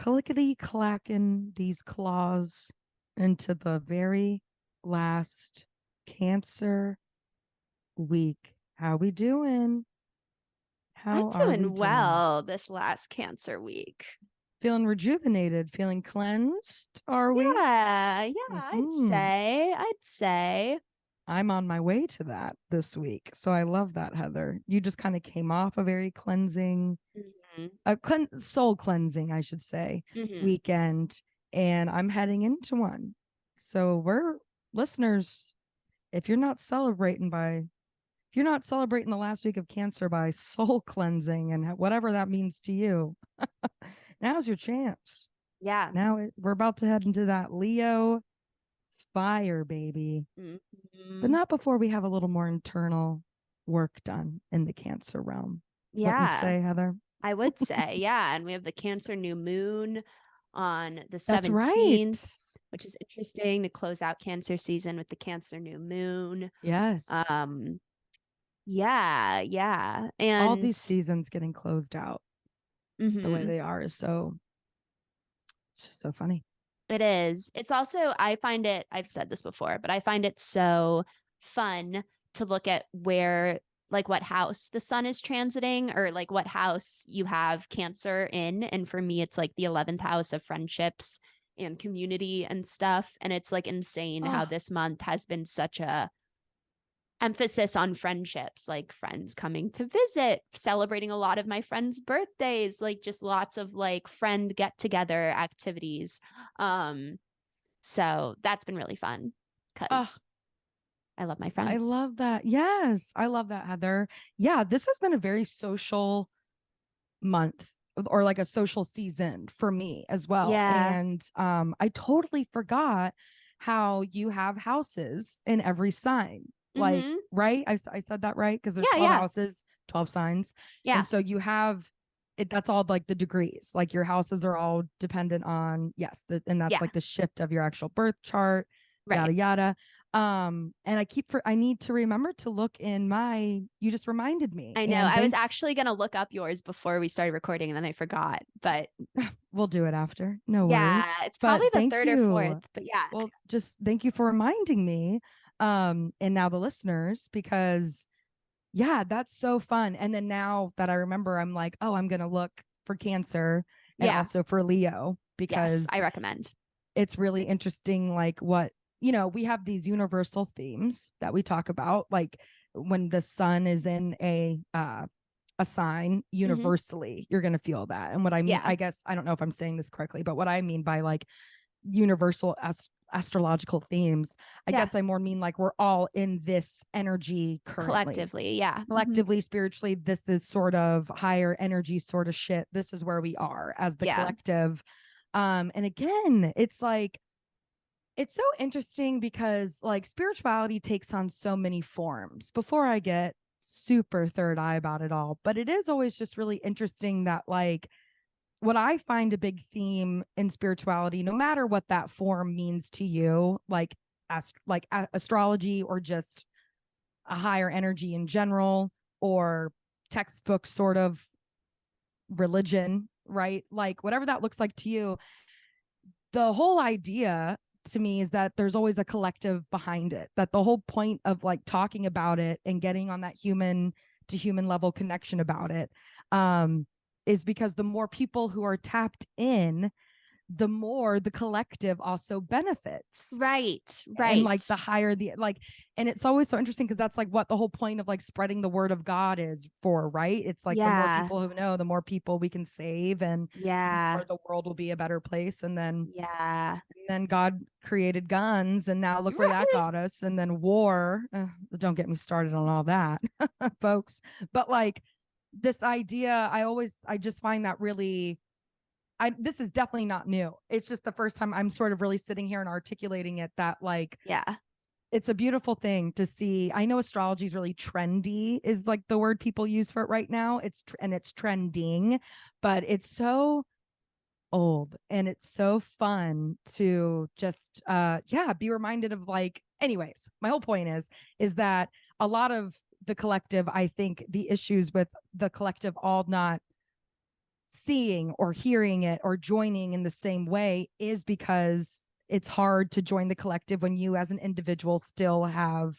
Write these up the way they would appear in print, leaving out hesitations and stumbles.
clickety clacking these claws into the very last Cancer week. How we doing? I'm How are we doing doing? well this last Cancer week. Feeling rejuvenated, feeling cleansed, are we? Yeah, I'd Hmm. say. I'd say. I'm on my way to that this week. So I love that, Heather. You just kind of came off a very cleansing, hmm soul cleansing, I should say, hmm weekend. And I'm heading into one. So we're listeners, if you're not celebrating by if you're not celebrating the last week of Cancer by soul cleansing and whatever that means to you, now's your chance. Yeah. We're about to head into that Leo fire, baby, but hmm not before we have a little more internal work done in the Cancer realm. Wouldn't you Yeah, say, Heather? I would say. Yeah. And we have the Cancer new moon on the That's 17th, right. which is interesting to close out Cancer season with the Cancer new moon. Yes. Um, yeah. All And these seasons getting closed out the way mhm. they are is it's just so funny. It is. It's also, I find it, I've said this before, but I find it so fun to look at where, like, what house the sun is transiting or like what house you have Cancer in. And for me, it's like the 11th house of friendships and community and stuff. And it's like insane how Oh, this month has been such a emphasis on friendships, like friends coming to visit, celebrating a lot of my friends' birthdays, like just lots of like friend get together activities. Um, so that's been really fun oh, because I love my I friends. love that. Yes, I love that, Heather. Yeah, this has been a very social month or like a social season for me as well. Yeah. And I totally forgot how you have houses in every sign. Like, Mm-hmm. right? I said that right because there's Yeah, 12 yeah, houses, 12 signs. And yeah, so you have it, that's all like the degrees. Like your houses are all dependent on, yes, and that's yeah. like the shift of your actual birth chart, Right. yada yada. And I need to remember to look in you just reminded me. I know. And I was thank actually going to look up yours before we started recording and then I forgot. But We'll do it after. No yeah, worries. it's But probably the thank third or fourth. you. But yeah, Well, just thank you for reminding me. And now the listeners, because yeah, that's so fun. And then now that I remember, I'm like, oh, I'm gonna look for Cancer and yeah, also for Leo yes, I because recommend. it's really interesting, like we have these universal themes that we talk about, like when the sun is in a sign hmm universally, you're going to feel that. And what I mean, Yeah, I guess I don't know if I'm saying this correctly, but what I mean by like universal astrological themes, I yeah, guess I more mean like we're all in this energy currently. collectively, yeah. Collectively, spiritually, this is sort of higher energy sort of shit. This is where we are as the Yeah, collective. And again, it's so interesting because like spirituality takes on so many forms before I get super third eye about it all. But it is always just really interesting that like what I find a big theme in spirituality, no matter what that form means to you, like astrology or just a higher energy in general or textbook sort of religion, right? Like whatever that looks like to you, the whole idea to me is that there's always a collective behind it, that the whole point of like talking about it and getting on that human to human level connection about it is because the more people who are tapped in, the more the collective also benefits. right, And like the right. higher the like, and it's always so interesting because that's like what the whole point of like spreading the word of God is for, right? It's like the more Yeah, people who know, the more people we can save, and the more yeah, the world will be a better place. yeah. And then God created guns, and now look where that Right. got us. And then war. Don't get me started on all that, folks. But like this idea, I just find that really, this is definitely not new. It's just the first time I'm sort of really sitting here and articulating it, that like Yeah, it's a beautiful thing to see. I know astrology is really trendy, is like the word people use for it right now. And it's trending, but it's so old and it's so fun to just be reminded of. Like, anyways, my whole point is that a lot of the collective, I think the issues with the collective all not seeing or hearing it or joining in the same way is because it's hard to join the collective when you as an individual still have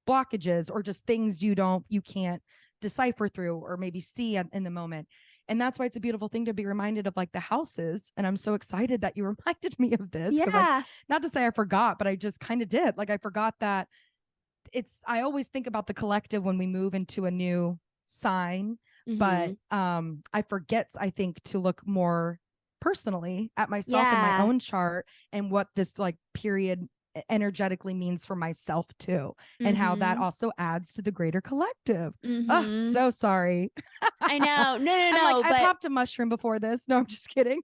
blockages or just things you can't decipher through or maybe see in the moment. And that's why it's a beautiful thing to be reminded of like the houses. And I'm so excited that you reminded me of this, because like, not to say I forgot, but I just kind of did. Like I forgot that I always think about the collective when we move into a new sign, but I forget, I think, to look more personally at myself and my own chart and what this like period energetically means for myself too, and how that also adds to the greater collective. Oh, so sorry. I know. No, I popped a mushroom before this. No, I'm just kidding.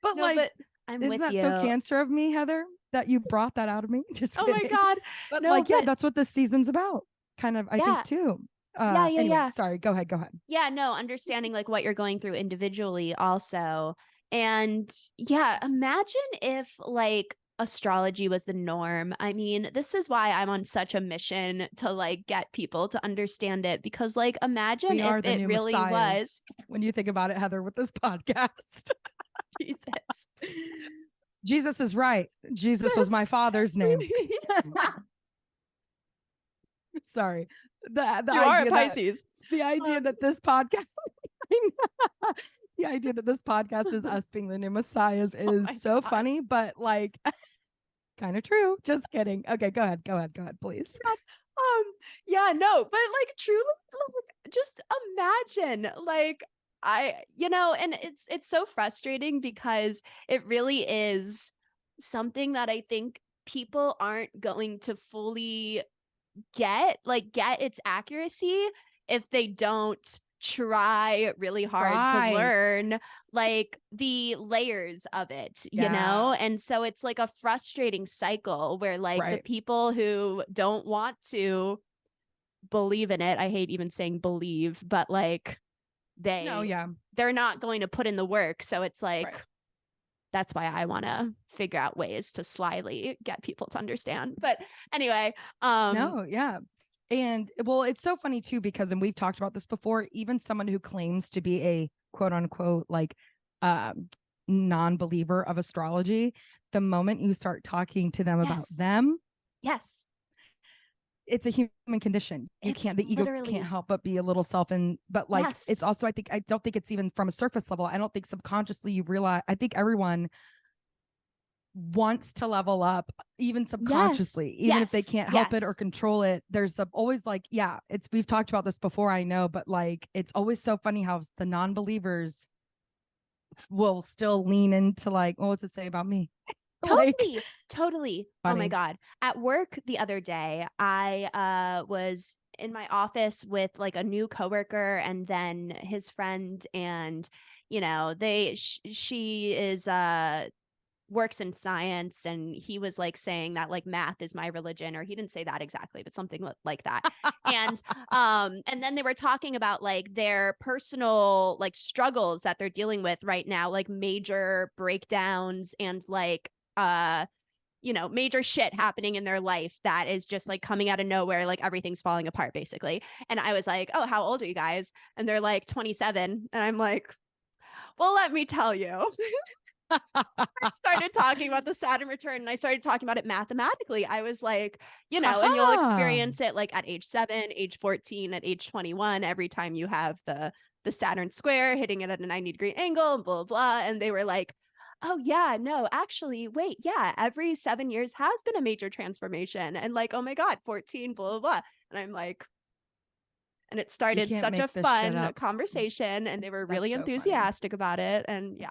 But I'm isn't with that you. so Cancer of me, Heather, that you brought that out of me? Just kidding. Oh my God. But that's what this season's about. Kind of, I think too. Anyway, sorry. Go ahead. Yeah, no, understanding like what you're going through individually also. And yeah, imagine if like astrology was the norm. I mean, this is why I'm on such a mission to like get people to understand it, because like imagine if it really was. When you think about it, Heather, with this podcast. Jesus is right. Jesus was my father's name. Sorry. You are a Pisces. The idea that this podcast the idea that this podcast is us being the new messiahs is so funny, but like kind of true. Just kidding. Okay, go ahead, please. Yeah, no, but like truly, just imagine, like and it's so frustrating because it really is something that I think people aren't going to fully get its accuracy if they don't try really hard to learn like the layers of it, you know? And so it's like a frustrating cycle where like the people who don't want to believe in it, I hate even saying believe, but like they're not going to put in the work. So it's like that's why I want to figure out ways to slyly get people to understand. But anyway, and well, it's so funny too, because, and we've talked about this before, even someone who claims to be a quote unquote like non-believer of astrology, the moment you start talking to them about them, it's a human condition. The ego can't help but be a little but like it's also, I don't think it's even from a surface level. I don't think subconsciously you realize, I think everyone wants to level up, even subconsciously, even if they can't help it or control it. There's always like, we've talked about this before, I know, but like it's always so funny how the non-believers will still lean into like, well, what's it say about me? Totally. Funny. Oh my God. At work the other day, I was in my office with like a new coworker and then his friend, and she is works in science, and he was like saying that like math is my religion, or he didn't say that exactly, but something like that. And then they were talking about like their personal like struggles that they're dealing with right now, like major breakdowns and like major shit happening in their life that is just like coming out of nowhere, like everything's falling apart basically. And I was like, oh, how old are you guys? And they're like 27. And I'm like, well, let me tell you. I started talking about the Saturn return, and I started talking about it mathematically. I was like, and you'll experience it like at age 7, age 14, at age 21, every time you have the Saturn square hitting it at a 90-degree angle and blah, blah, blah. And they were like, oh yeah, no, actually, wait, yeah, every 7 years has been a major transformation. And like, oh my God, 14, blah, blah, blah. And I'm like, and it started such a fun conversation, and they were really enthusiastic about it. And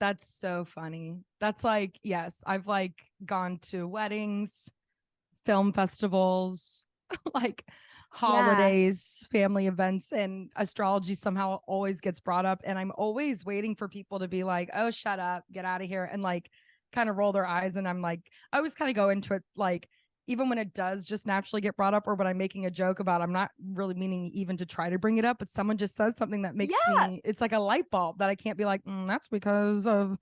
that's so funny. That's like, yes, I've like gone to weddings, film festivals, like holidays, family events, and astrology somehow always gets brought up. And I'm always waiting for people to be like, oh, shut up, get out of here, and like kind of roll their eyes. And I'm like, I always kind of go into it like, even when it does just naturally get brought up, or when I'm making a joke about, I'm not really meaning even to try to bring it up, but someone just says something that makes me, it's like a light bulb that I can't be like, that's because of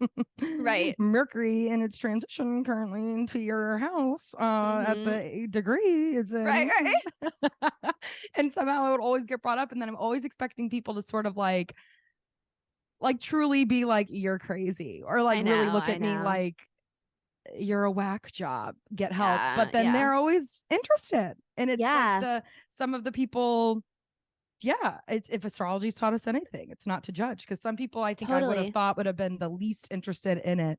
Mercury and its transition currently into your house at the degree it's in. Right. And somehow it would always get brought up. And then I'm always expecting people to sort of like like truly be like, you're crazy, or like really look I at me know. like you're a whack job, get help. Yeah, But then yeah. they're always interested. And it's like Yeah, some of the people, yeah, it's, if astrology's taught us anything, it's not to judge. Because some people I think I would have totally. thought would have been the least interested in it,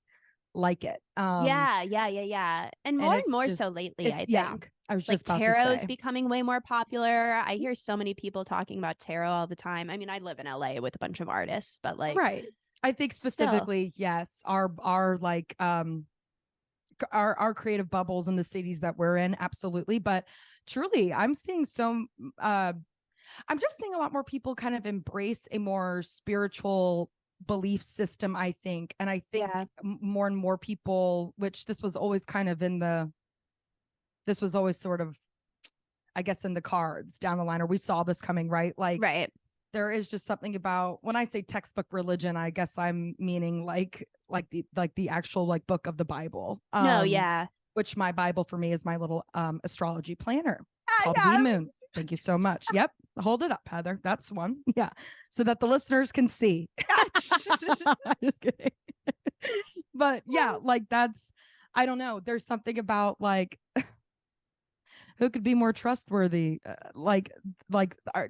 like it. Yeah, yeah, yeah, yeah. And And more it's so just, lately, it's, I yeah, think. I was Like just about to tarot is say. becoming way more popular. I hear so many people talking about tarot all the time. I mean, I live in LA with a bunch of artists, but like Right. I think still. specifically, yes, our like our creative bubbles in the cities that we're in, absolutely. But truly, I'm seeing I'm just seeing a lot more people kind of embrace a more spiritual belief system, I think. And I think Yeah. more and more people, which this was always kind of this was always sort of, I guess, in the cards down the line, or we saw this coming, right? Like Right. there is just something about, when I say textbook religion, I guess I'm meaning like the actual like book of the Bible. No, yeah. Which my Bible for me is my little astrology planner called We Yeah. Moon. Thank you so much. Yep. Hold it up, Heather. That's one. Yeah. So that the listeners can see. Just kidding. But yeah, like that's, I don't know. There's something about like who could be more trustworthy? Like our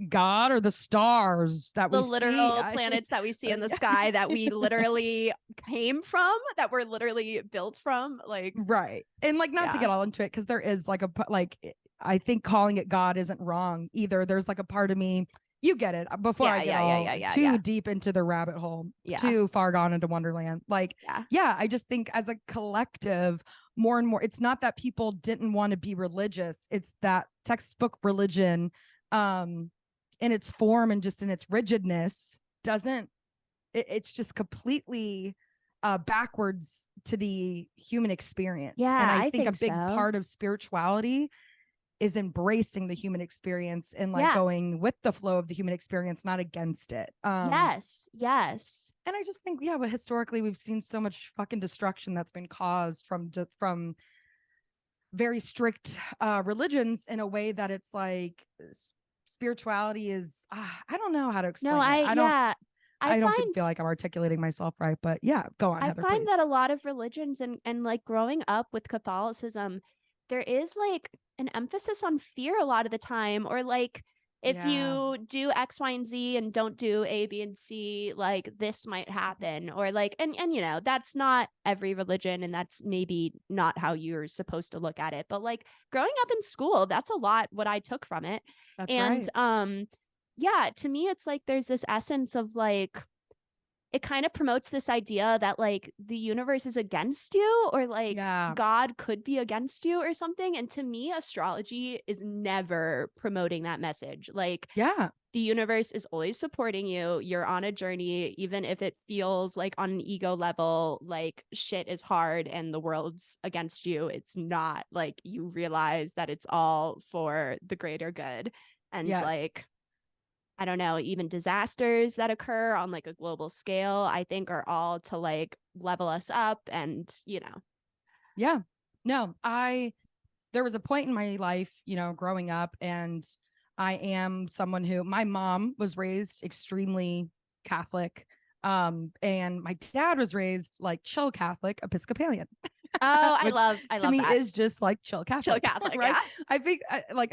God or the stars that The we see? literal planets that we see in the Yeah. sky that we literally came from, that we're literally built from. Like, Right. And like not to yeah. get all into it, because there is like like I think calling it God isn't wrong either. There's like a part of me, you get it. Before I Yeah, get yeah, yeah, all yeah, yeah, too yeah. deep into the rabbit hole, Yeah. too far gone into Wonderland. Like, Yeah. yeah, I just think as a collective, more and more, it's not that people didn't want to be religious. It's that textbook religion, in its form and just in its rigidness, doesn't it's just completely backwards to the human experience. And Yeah, I I think a think big so. part of spirituality is embracing the human experience and like Yeah. going with the flow of the human experience, not against it. Yes. Yes. And I just think, yeah, but historically we've seen so much fucking destruction that's been caused from very strict religions, in a way that it's like spirituality is I don't know how to No, explain it. I don't I I don't find feel like I'm articulating myself right, but yeah, go on, I Heather, find that please. a lot of religions and like growing up with Catholicism, there is like an emphasis on fear a lot of the time, or like if Yeah. you do X, Y, and Z and don't do A, B, and C, like this might happen. Or like and you know, that's not every religion and that's maybe not how you're supposed to look at it. But like growing up in school, that's a lot what I took from it. That's And right. yeah, to me it's like there's this essence of like it kind of promotes this idea that like the universe is against you, or like Yeah. God could be against you or something. And to me, astrology is never promoting that message. Like Yeah. the universe is always supporting you. You're on a journey, even if it feels like on an ego level, like shit is hard and the world's against you. It's not. Like you realize that it's all for the greater good. And Yes. like, I don't know, even disasters that occur on like a global scale, I think are all to like level us up and, you know. Yeah. No, there was a point in my life, growing up, and I am someone who, my mom was raised extremely Catholic. And my dad was raised like chill Catholic Episcopalian, Oh, which I to love me that. is just like chill Chill Catholic, Catholic, right? yeah. I think like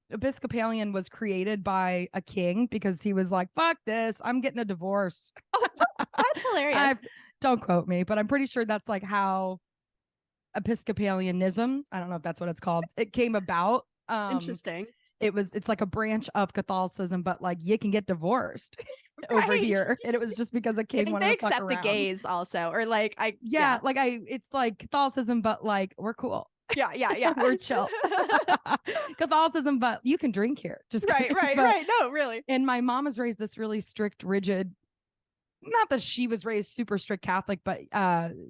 Episcopalian was created by a king because he was like, fuck this, I'm getting a divorce. Oh, that's I hilarious. don't quote me, but I'm pretty sure that's like how Episcopalianism, I don't know if that's what it's called, it came about. Interesting. It's like a branch of Catholicism, but like you can get divorced over Right. here. And it was just because a I king think wanted they to fuck accept the around. gays also, or like Yeah, like it's like Catholicism, but like we're cool. yeah, yeah, yeah. We're chill. Catholicism, but you can drink here. Just Right, kidding. right, But right. No, really. and my mom was raised this really strict, rigid, not that she was raised super strict Catholic, but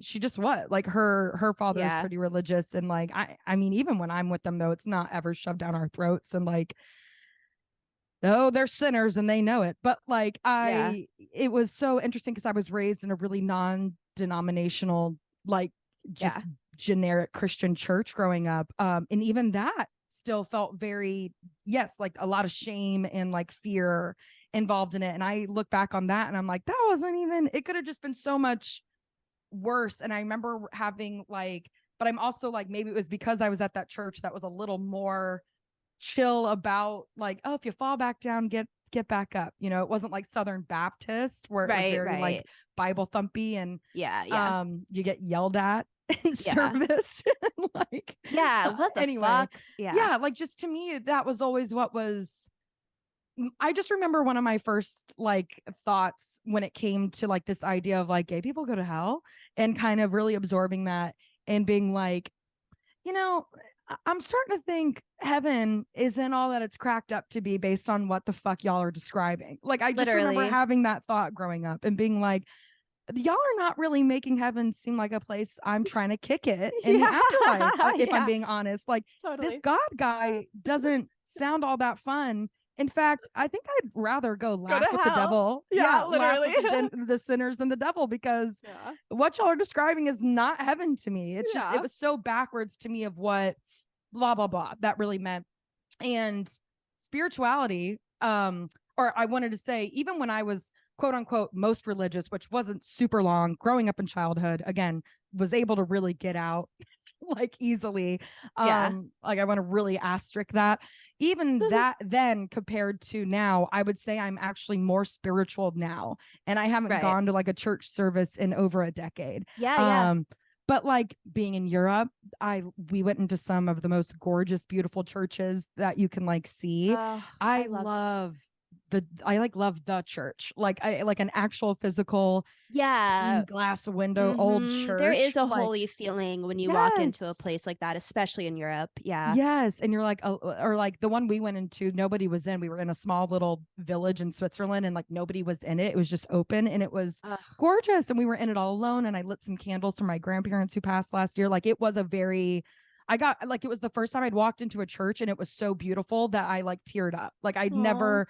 she just was like her father is Yeah. pretty religious. And like I mean, even when I'm with them though, it's not ever shoved down our throats. And like, oh, they're sinners and they know it. But like Yeah. it was so interesting because I was raised in a really non-denominational, like Yeah. just generic Christian church growing up. And even that still felt very, yes, like a lot of shame and like fear involved in it. And I look back on that and I'm like, that wasn't even, it could have just been so much worse. And I remember having like, but I'm also like, maybe it was because I was at that church that was a little more chill about like, oh, if you fall back down, get back up. You know, it wasn't like Southern Baptist where it was very like Bible thumpy and you get yelled at in service. Like what the fuck? Like just to me, that was always what was. I just remember one of my first like thoughts when it came to like this idea of like gay people go to hell and kind of really absorbing that and being like, you know, I'm starting to think heaven isn't all that it's cracked up to be based on what the fuck y'all are describing. Like, I just remember having that thought growing up and being like, y'all are not really making heaven seem like a place I'm trying to kick it in the afterlife. If I'm being honest, like this God guy doesn't sound all that fun. In fact, I think I'd rather go laugh with the devil. Literally. Laugh with the sinners and the devil, because what y'all are describing is not heaven to me. It's just, it was so backwards to me of what blah, blah, blah that really meant. And spirituality, or I wanted to say, even when I was quote unquote most religious, which wasn't super long, growing up in childhood, again, was able to really get out like easily. Like I want to really asterisk that. Even that then compared to now, I would say I'm actually more spiritual now. And I haven't gone to like a church service in over a decade. But like being in Europe, we went into some of the most gorgeous, beautiful churches that you can like see. I love the church, like I like an actual physical stained glass window old church. There is a holy feeling when you walk into a place like that, especially in Europe. And you're like, or like the one we went into, nobody was in. We were in a small little village in Switzerland and like nobody was in it. It was just open and it was gorgeous, and we were in it all alone, and I lit some candles for my grandparents who passed last year. Like it was a very, I got like, it was the first time I'd walked into a church and it was so beautiful that I like teared up. Like I've never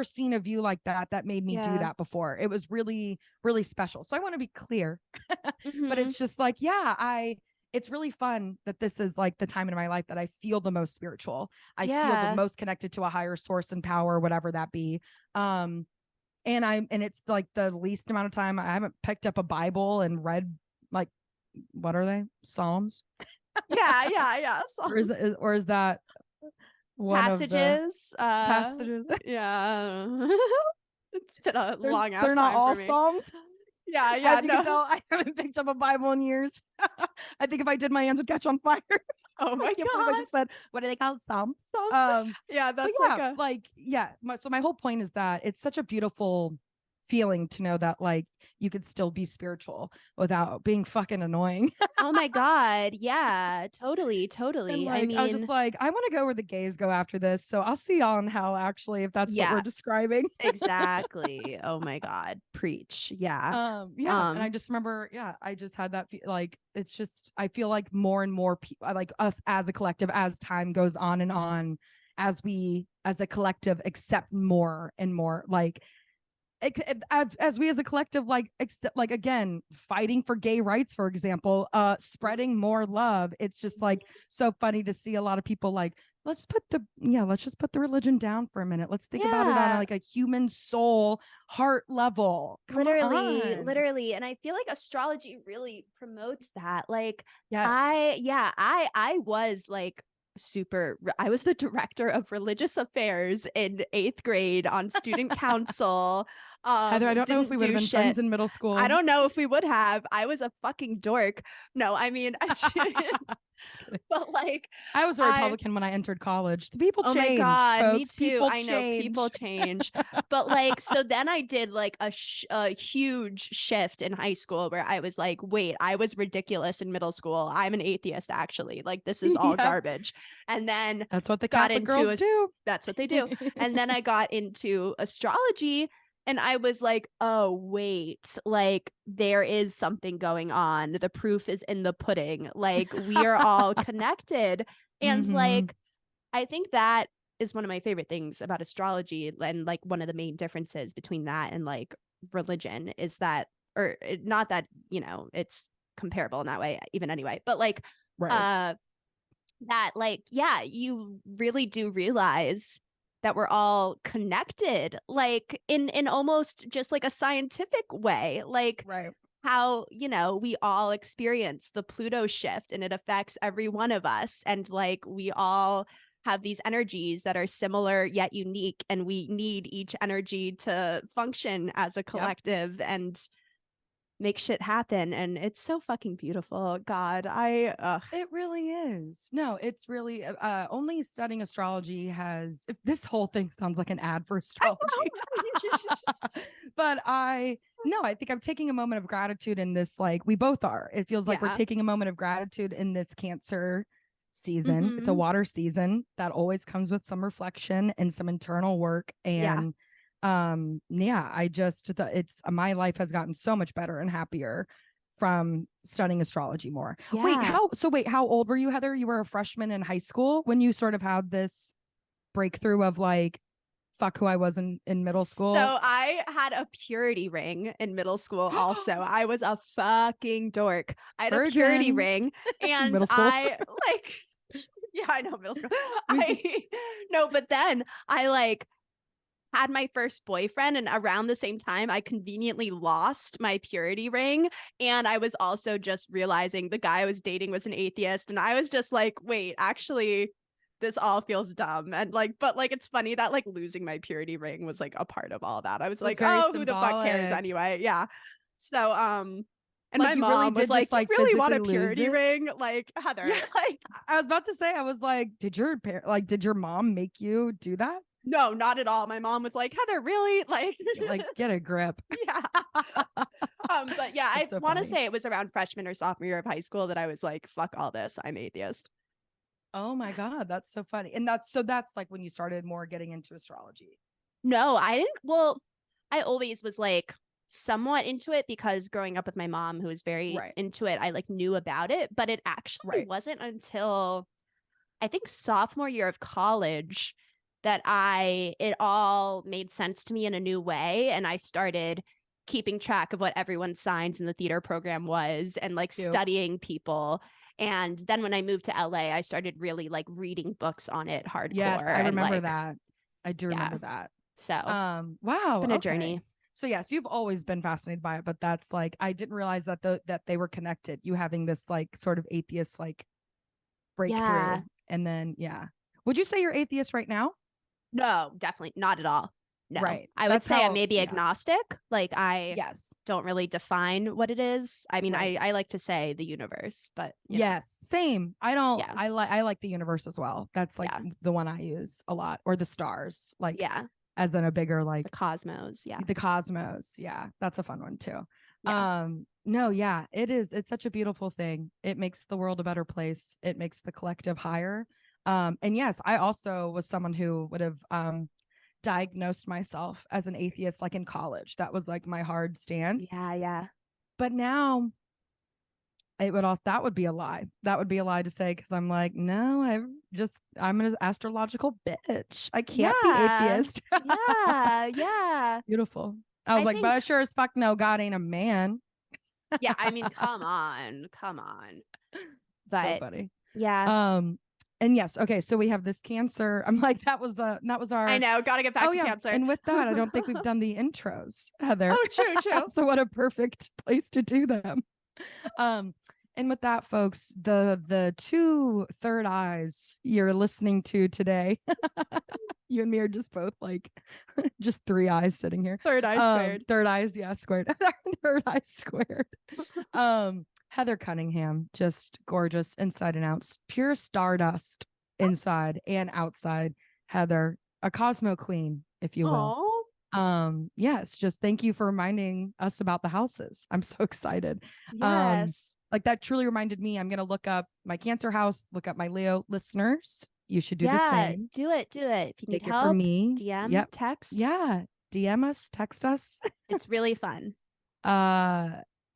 seen a view like that made me do that before. It was really, really special. So I want to be clear, but it's just like, it's really fun that this is like the time in my life that I feel the most spiritual. I feel the most connected to a higher source and power, whatever that be. And it's like the least amount of time I haven't picked up a Bible and read like, what are they? Psalms? Or is that one passages? Passages? It's been a long ass. They're not time all for me. Psalms. As you can tell, I haven't picked up a Bible in years. I think if I did, my hands would catch on fire. Oh my god! I just said, what are they called? Psalms. So my whole point is that it's such a beautiful feeling to know that like you could still be spiritual without being fucking annoying. Oh my god, yeah, totally. Like, I mean, I was just like, I want to go where the gays go after this, so I'll see y'all in hell, actually, if that's what we're describing. Exactly. Oh my god, preach. And I just remember, I just had that like, it's just, I feel like more and more people, like us as a collective, as time goes on and on, as we as a collective accept more and more, like as we as a collective, like accept, like again, fighting for gay rights, for example, spreading more love. It's just like so funny to see a lot of people like, let's just put the religion down for a minute. Let's think about it on like a human soul, heart level. Literally. And I feel like astrology really promotes that. Like, I was like I was the director of religious affairs in 8th grade on student council. Heather, I don't know if we would have been friends in middle school. I don't know if we would have. I was a fucking dork. No, I mean, but like, I was a Republican when I entered college. The people change. Oh my god, folks. me too. People I know change. people change. But like, so then I did like a huge shift in high school where I was like, wait, I was ridiculous in middle school. I'm an atheist, actually. Like, this is all garbage. And then that's what the Catholic girls do. That's what they do. And then I got into astrology. And I was like, oh, wait, like there is something going on. The proof is in the pudding. Like we are all connected. And like, I think that is one of my favorite things about astrology. And like one of the main differences between that and like religion is that, or not that, you know, it's comparable in that way, even anyway, but like, that like, you really do realize that we're all connected, like in almost just like a scientific way, like Right. how, you know, we all experience the Pluto shift and it affects every one of us. And like we all have these energies that are similar yet unique, and we need each energy to function as a collective and make shit happen. And it's so fucking beautiful. God, It really is. No, it's really only studying astrology has, if this whole thing sounds like an ad for astrology. But I think I'm taking a moment of gratitude in this, like we both are. It feels like we're taking a moment of gratitude in this Cancer season. It's a water season that always comes with some reflection and some internal work. And I just it's my life has gotten so much better and happier from studying astrology more. Wait, how old were you, Heather? You were a freshman in high school when you sort of had this breakthrough of like, fuck who I was in middle school. So I had a purity ring in middle school also. I was a fucking dork. I had a purity ring, and middle school. I like yeah, I know, middle school. But then I like had my first boyfriend, and around the same time I conveniently lost my purity ring, and I was also just realizing the guy I was dating was an atheist, and I was just like, wait, actually this all feels dumb. And like, but like it's funny that like losing my purity ring was like a part of all that. I was like, oh, who the fuck cares anyway? Yeah. So and like, my mom was like, you really want a purity ring? Like, Heather, like I was about to say, I was like, did your mom make you do that? No, not at all. My mom was like, Heather, really? Like get a grip. Yeah. But yeah, I want to say it was around freshman or sophomore year of high school that I was like, fuck all this, I'm atheist. Oh my God, that's so funny. And that's like when you started more getting into astrology. No, I didn't. Well, I always was like somewhat into it because growing up with my mom, who was very into it, I like knew about it. But it actually wasn't until I think sophomore year of college that it all made sense to me in a new way. And I started keeping track of what everyone's signs in the theater program was, and like studying people. And then when I moved to LA, I started really like reading books on it hardcore. Yes, I remember that. I do remember that. So, wow, it's been a journey. So yes, you've always been fascinated by it, but that's like, I didn't realize that that they were connected. You having this like sort of atheist like breakthrough, and then would you say you're atheist right now? No, definitely not at all. No. Right. I would say I may be agnostic. Like I don't really define what it is. I mean, I like to say the universe, but same. I don't I like the universe as well. That's like the one I use a lot, or the stars, like as in a bigger like the cosmos. The cosmos. Yeah. That's a fun one too. No, it is. It's such a beautiful thing. It makes the world a better place. It makes the collective higher. And yes, I also was someone who would have diagnosed myself as an atheist like in college. That was like my hard stance. But now that would be a lie. That would be a lie to say, because I'm like, no, I'm an astrological bitch. I can't be atheist. Beautiful. I was like, but I sure as fuck know God ain't a man. I mean, come on. But so funny. And yes, okay, so we have this Cancer. I'm like, that was our. I know, gotta get back to Cancer. And with that, I don't think we've done the intros, Heather. Oh, true. So what a perfect place to do them. And with that, folks, the two third eyes you're listening to today, you and me are just both like, just three eyes sitting here. Third eye squared. Third eyes, squared. Third eye squared. Heather Cunningham, just gorgeous inside and out, pure stardust inside and outside. Heather, a Cosmo queen, if you will. Yes, just thank you for reminding us about the houses. I'm so excited. Like that truly reminded me. I'm gonna look up my Cancer house, look up my Leo. Listeners, you should do the same. Do it. If you need help, from me, DM, text. DM us, text us. It's really fun.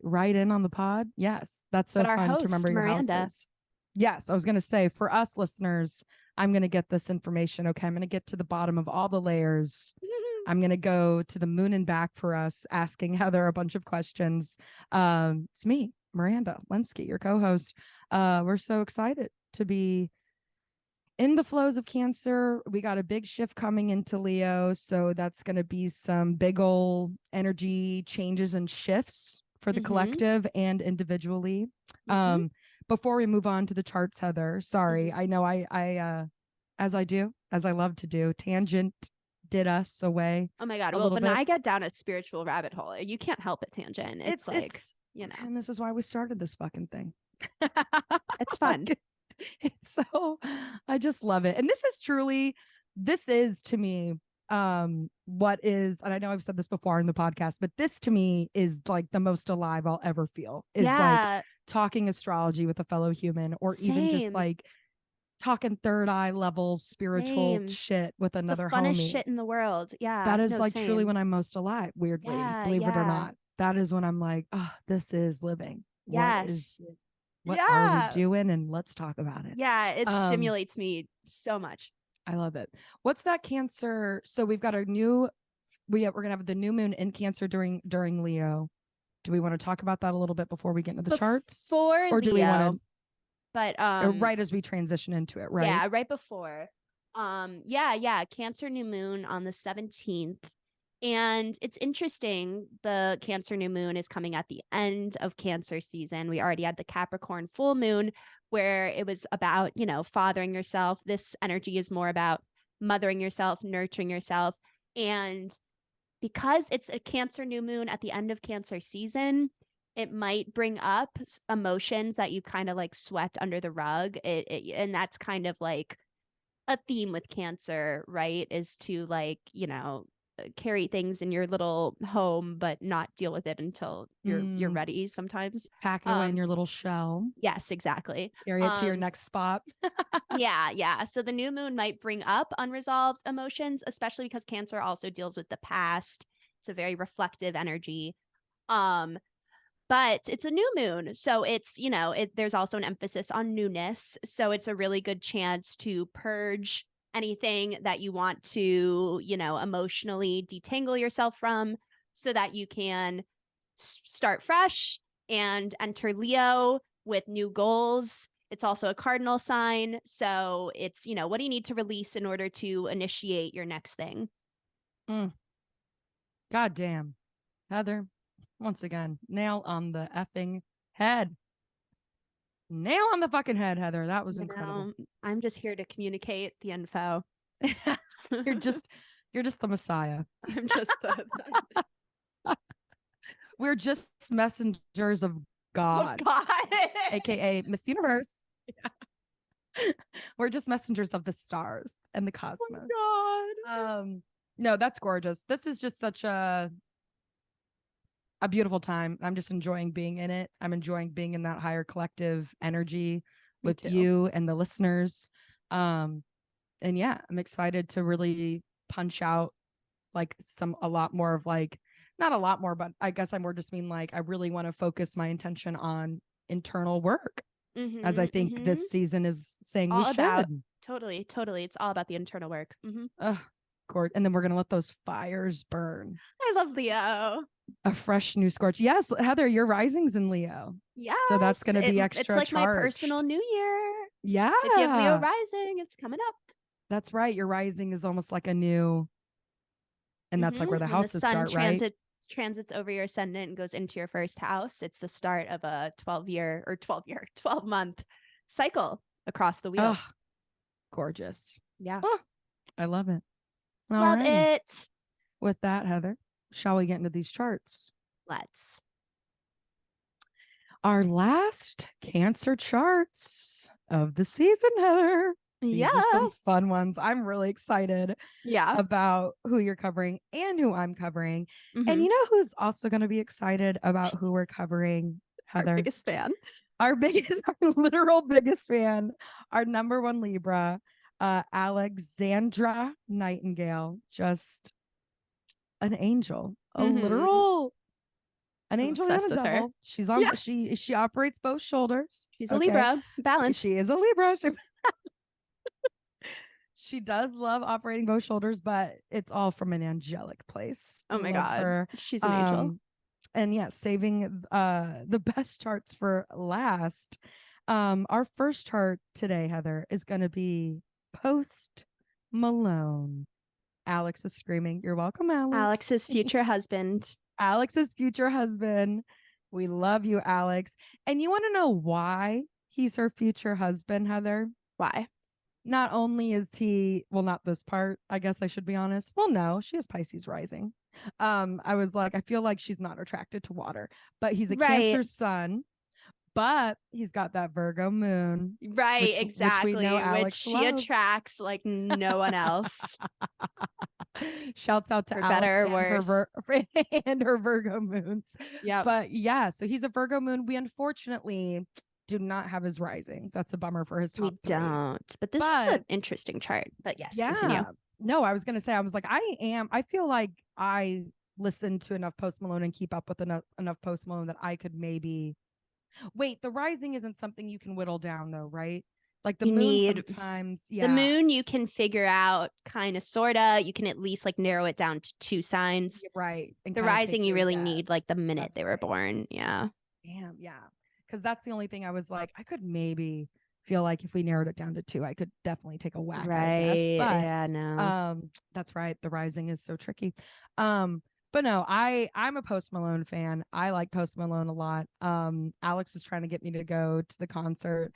Write in on the pod. Yes, that's so fun to remember your Miranda. houses. Yes, I was gonna say, for us listeners, I'm gonna get this information. Okay, I'm gonna get to the bottom of all the layers. I'm gonna go to the moon and back for us, asking Heather a bunch of questions. It's me, Miranda Lenski, your co-host. We're so excited to be in the flows of Cancer, we got a big shift coming into Leo. So that's going to be some big old energy changes and shifts for the collective and individually. Before we move on to the charts, Heather, sorry, I know I as I love to do, tangent did us away. Oh my God. Well, when I get down a spiritual rabbit hole, you can't help it, tangent. It's like, you know. And this is why we started this fucking thing. It's fun. It's so, I just love it. And this is to me, what is, and I know I've said this before in the podcast, but this to me is like the most alive I'll ever feel, is like talking astrology with a fellow human, or even just like talking third eye level spiritual shit with another the funnest homie. Shit in the world. Yeah. That is truly when I'm most alive, weirdly, believe it or not. That is when I'm like, oh, this is living. Yes. What are we doing? And let's talk about it. Yeah, it stimulates me so much. I love it. What's that Cancer? So we've got we're gonna have the new moon in Cancer during Leo. Do we want to talk about that a little bit before we get into the charts? Or do we want to? But right as we transition into it, right? Yeah, right before. Cancer new moon on the 17th. And it's interesting, the Cancer new moon is coming at the end of Cancer season. We already had the Capricorn full moon where it was about, fathering yourself. This energy is more about mothering yourself, nurturing yourself. And because it's a Cancer new moon at the end of Cancer season, it might bring up emotions that you kind of like swept under the rug. And that's kind of like a theme with Cancer, right? Is to like, carry things in your little home, but not deal with it until you're ready sometimes. Pack it away in your little shell. Yes, exactly. Carry it to your next spot. Yeah. So the new moon might bring up unresolved emotions, especially because Cancer also deals with the past. It's a very reflective energy. But it's a new moon. So it's, there's also an emphasis on newness. So it's a really good chance to purge anything that you want to, emotionally detangle yourself from, so that you can start fresh and enter Leo with new goals. It's also a cardinal sign. So it's, what do you need to release in order to initiate your next thing? God damn. Heather, once again, nail on the effing head. Nail on the fucking head, Heather. That was incredible. I'm just here to communicate the info. You're just the Messiah. I'm just we're just messengers of God. AKA Miss Universe. Yeah. We're just messengers of the stars and the cosmos. Oh my God. No, that's gorgeous. This is just such a beautiful time. I'm just enjoying being in it. I'm enjoying being in that higher collective energy with you and the listeners. And yeah, I'm excited to really punch out like a lot more of like, not a lot more, but I guess I more just mean like, I really want to focus my intention on internal work, as I think this season is saying all we should. Totally. It's all about the internal work. And then we're going to let those fires burn. I love Leo. A fresh new scorch. Yes, Heather, your rising's in Leo. Yeah. So that's going to be extra It's like charged. my personal new year. Yeah. If you have Leo rising, it's coming up. That's right. Your rising is almost like a new, and that's like where the houses start, right? Transits over your ascendant and goes into your first house. It's the start of a 12-month cycle across the wheel. Oh, gorgeous. Yeah. Oh, I love it. Love it. With that, Heather, shall we get into these charts? Let's. Our last Cancer charts of the season, Heather. These are some fun ones. I'm really excited about who you're covering and who I'm covering. And you know who's also going to be excited about who we're covering, Heather? Our biggest fan. Our literal biggest fan, our number one Libra, Alexandra Nightingale. Just an angel, a literal, an angel and a devil. She's on. Yeah. She operates both shoulders. She's a Libra. Balance. She is a Libra. She does love operating both shoulders, but it's all from an angelic place. Oh my God. She's an angel. And yeah, saving the best charts for last. Our first chart today, Heather, is going to be Post Malone. Alex is screaming. You're welcome, Alex. Alex's future husband. Alex's future husband. We love you, Alex. And you want to know why he's her future husband, Heather? Why? Not only is he, well, not this part, I guess I should be honest. Well, no, she has Pisces rising. I was like, I feel like she's not attracted to water, but he's a Cancer sun, but he's got that Virgo moon. Right, exactly. Which we know Alex she loves. attracts like no one else. Shouts out to For Alex better or and worse. and her Virgo moons. Yeah. But yeah, so he's a Virgo moon. We unfortunately do not have his risings. That's a bummer for his top We three. don't. But this is an interesting chart. But yes, continue. No, I was gonna say, I was like, I feel like I listen to enough Post Malone and keep up with enough Post Malone that I could maybe wait. The rising isn't something you can whittle down though, right? Like the moon sometimes, the moon you can figure out kind of sorta. You can at least like narrow it down to 2 signs. Right. And the rising you really need like the minute they were born. Yeah. Damn, yeah. Because that's the only thing I was like, I could maybe feel like if we narrowed it down to 2, I could definitely take a whack. Right. I guess. But yeah, no. That's right. The rising is so tricky. But no, I'm a Post Malone fan. I like Post Malone a lot. Alex was trying to get me to go to the concert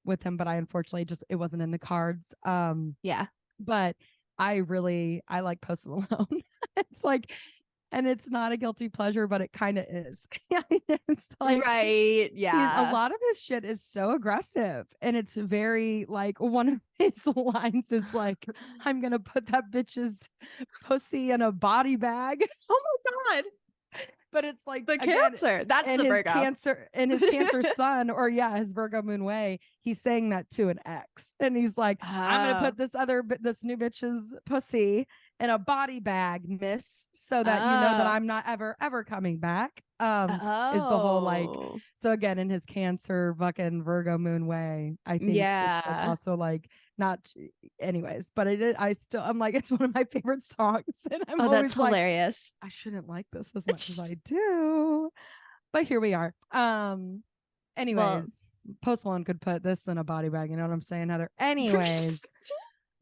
with him, but I unfortunately it wasn't in the cards. Yeah. But I like Post Malone. It's like, and it's not a guilty pleasure, but it kind of is. It's like, right. Yeah. A lot of his shit is so aggressive, and it's very like, one of his lines is like, I'm gonna put that bitch's pussy in a body bag. Oh my God. But it's like the Cancer. That's the Virgo. Cancer and his Cancer sun, or his Virgo moon way. He's saying that to an ex, and he's like, I'm gonna put this new bitch's pussy in a body bag, miss, so that you know that I'm not ever coming back. Is the whole like, so again, in his Cancer fucking Virgo moon way, I think it's like also like not, anyways, but I'm like, it's one of my favorite songs, and I'm always that's hilarious. I shouldn't like this as much as I do, but here we are. Anyways, Post Malone could put this in a body bag, you know what I'm saying, Heather? Anyways.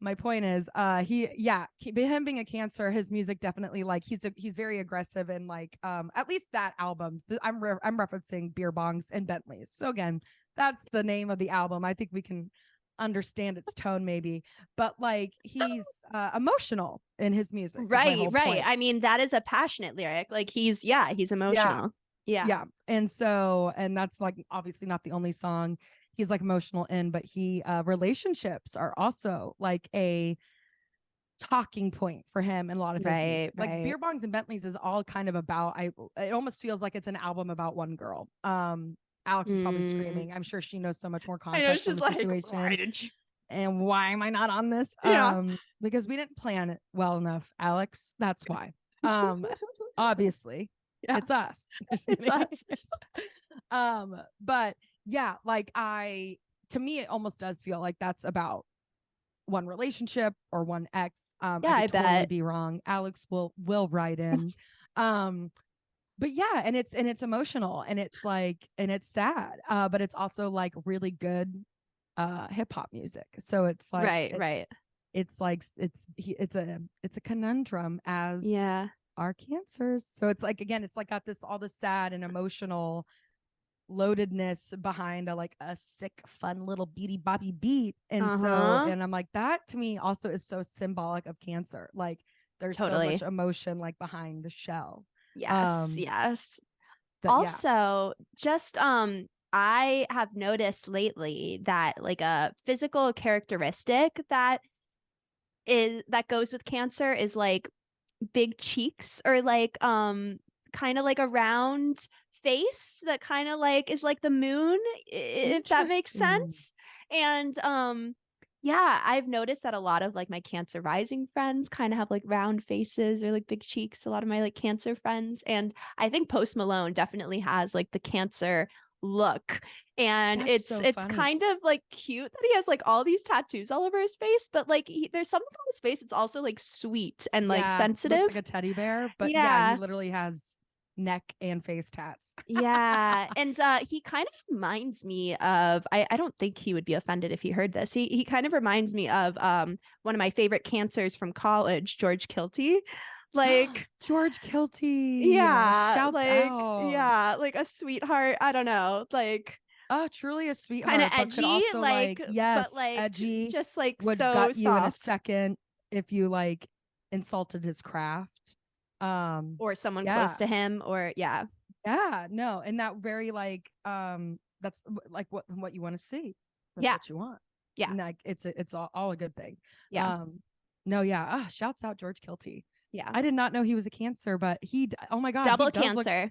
My point is, him being a Cancer, his music definitely like he's very aggressive, and like at least that album, I'm referencing Beer Bongs and Bentleys. So again, that's the name of the album. I think we can understand its tone maybe, but like he's emotional in his music. Right. I mean, that is a passionate lyric. Like he's emotional. Yeah. And that's like obviously not the only song he's like emotional in, but relationships are also like a talking point for him and a lot of his music. Like Beer Bongs and Bentleys is all kind of about, it almost feels like it's an album about one girl. Alex is probably screaming. I'm sure she knows so much more context on the situation. And why am I not on this? Because we didn't plan it well enough, Alex. That's why. Obviously, it's us. It's us. But yeah, like to me, it almost does feel like that's about one relationship or one ex. I could totally be wrong. Alex will write in. But yeah, and it's emotional, and it's like, and it's sad. But it's also like really good hip hop music. So it's like it's like it's a conundrum as our Cancers. So it's like, again, it's like got all this sad and emotional loadedness behind a sick, fun little beady boppy beat. And and I'm like, that to me also is so symbolic of Cancer. Like there's so much emotion like behind the shell. Yes. Also, just I have noticed lately that like a physical characteristic that goes with Cancer is like big cheeks, or like kind of like a round face that kind of like is like the moon, if that makes sense. And I've noticed that a lot of like my Cancer rising friends kind of have like round faces or like big cheeks, a lot of my like Cancer friends. And I think Post Malone definitely has like the Cancer look, and it's kind of like cute that he has like all these tattoos all over his face, but like there's something on his face it's also like sweet and like sensitive. Looks like a teddy bear, but he literally has neck and face tats. Yeah. And he kind of reminds me of I don't think he would be offended if he heard this. He kind of reminds me of one of my favorite cancers from college, George Kilty. Like George Kilty. Shouts out. yeah, like a sweetheart. I don't know. Like Oh, truly a kind of sweetheart, but could edgy, also like, like, but yes, like edgy, just like would so gut you in a soft. second if you like insulted his craft. Or someone close Yeah. to him, or yeah. Yeah, no, and that very like that's like what you want to see. That's Yeah. what you want. Yeah. And like it's all a good thing. Yeah. No, yeah. Ah, shouts out George Kilty. Yeah. I did not know he was a Cancer, but oh my God, he Double does cancer.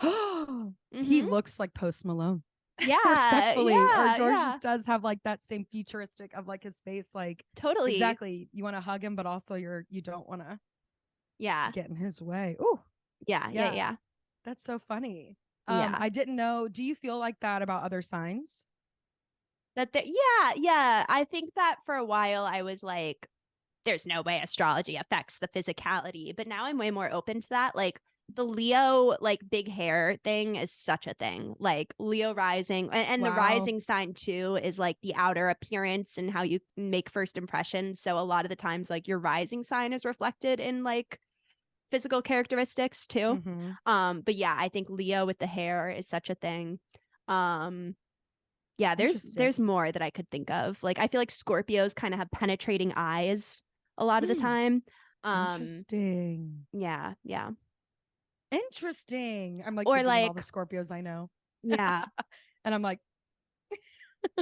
look he Mm-hmm. looks like Post Malone. Yeah. Respectfully. Or Yeah. George Yeah. just does have like that same futuristic of like his face, like Totally. exactly. You want to hug him, but also you don't want to get in his way. Oh, Yeah. Yeah. Yeah. that's so funny. Yeah. I didn't know. Do you feel like that about other signs? Yeah. I think that for a while I was like, there's no way astrology affects the physicality. But now I'm way more open to that. Like the Leo, like big hair thing is such a thing. Like Leo rising and the Wow. rising sign too is like the outer appearance and how you make first impressions. So a lot of the times, like your rising sign is reflected in like physical characteristics too. But yeah, I think Leo with the hair is such a thing. Yeah, there's more that I could think of. Like I feel like Scorpios kind of have penetrating eyes a lot of the time. Interesting. Yeah. Interesting. I'm like Or thinking of all like the Scorpios I know. yeah. And I'm like,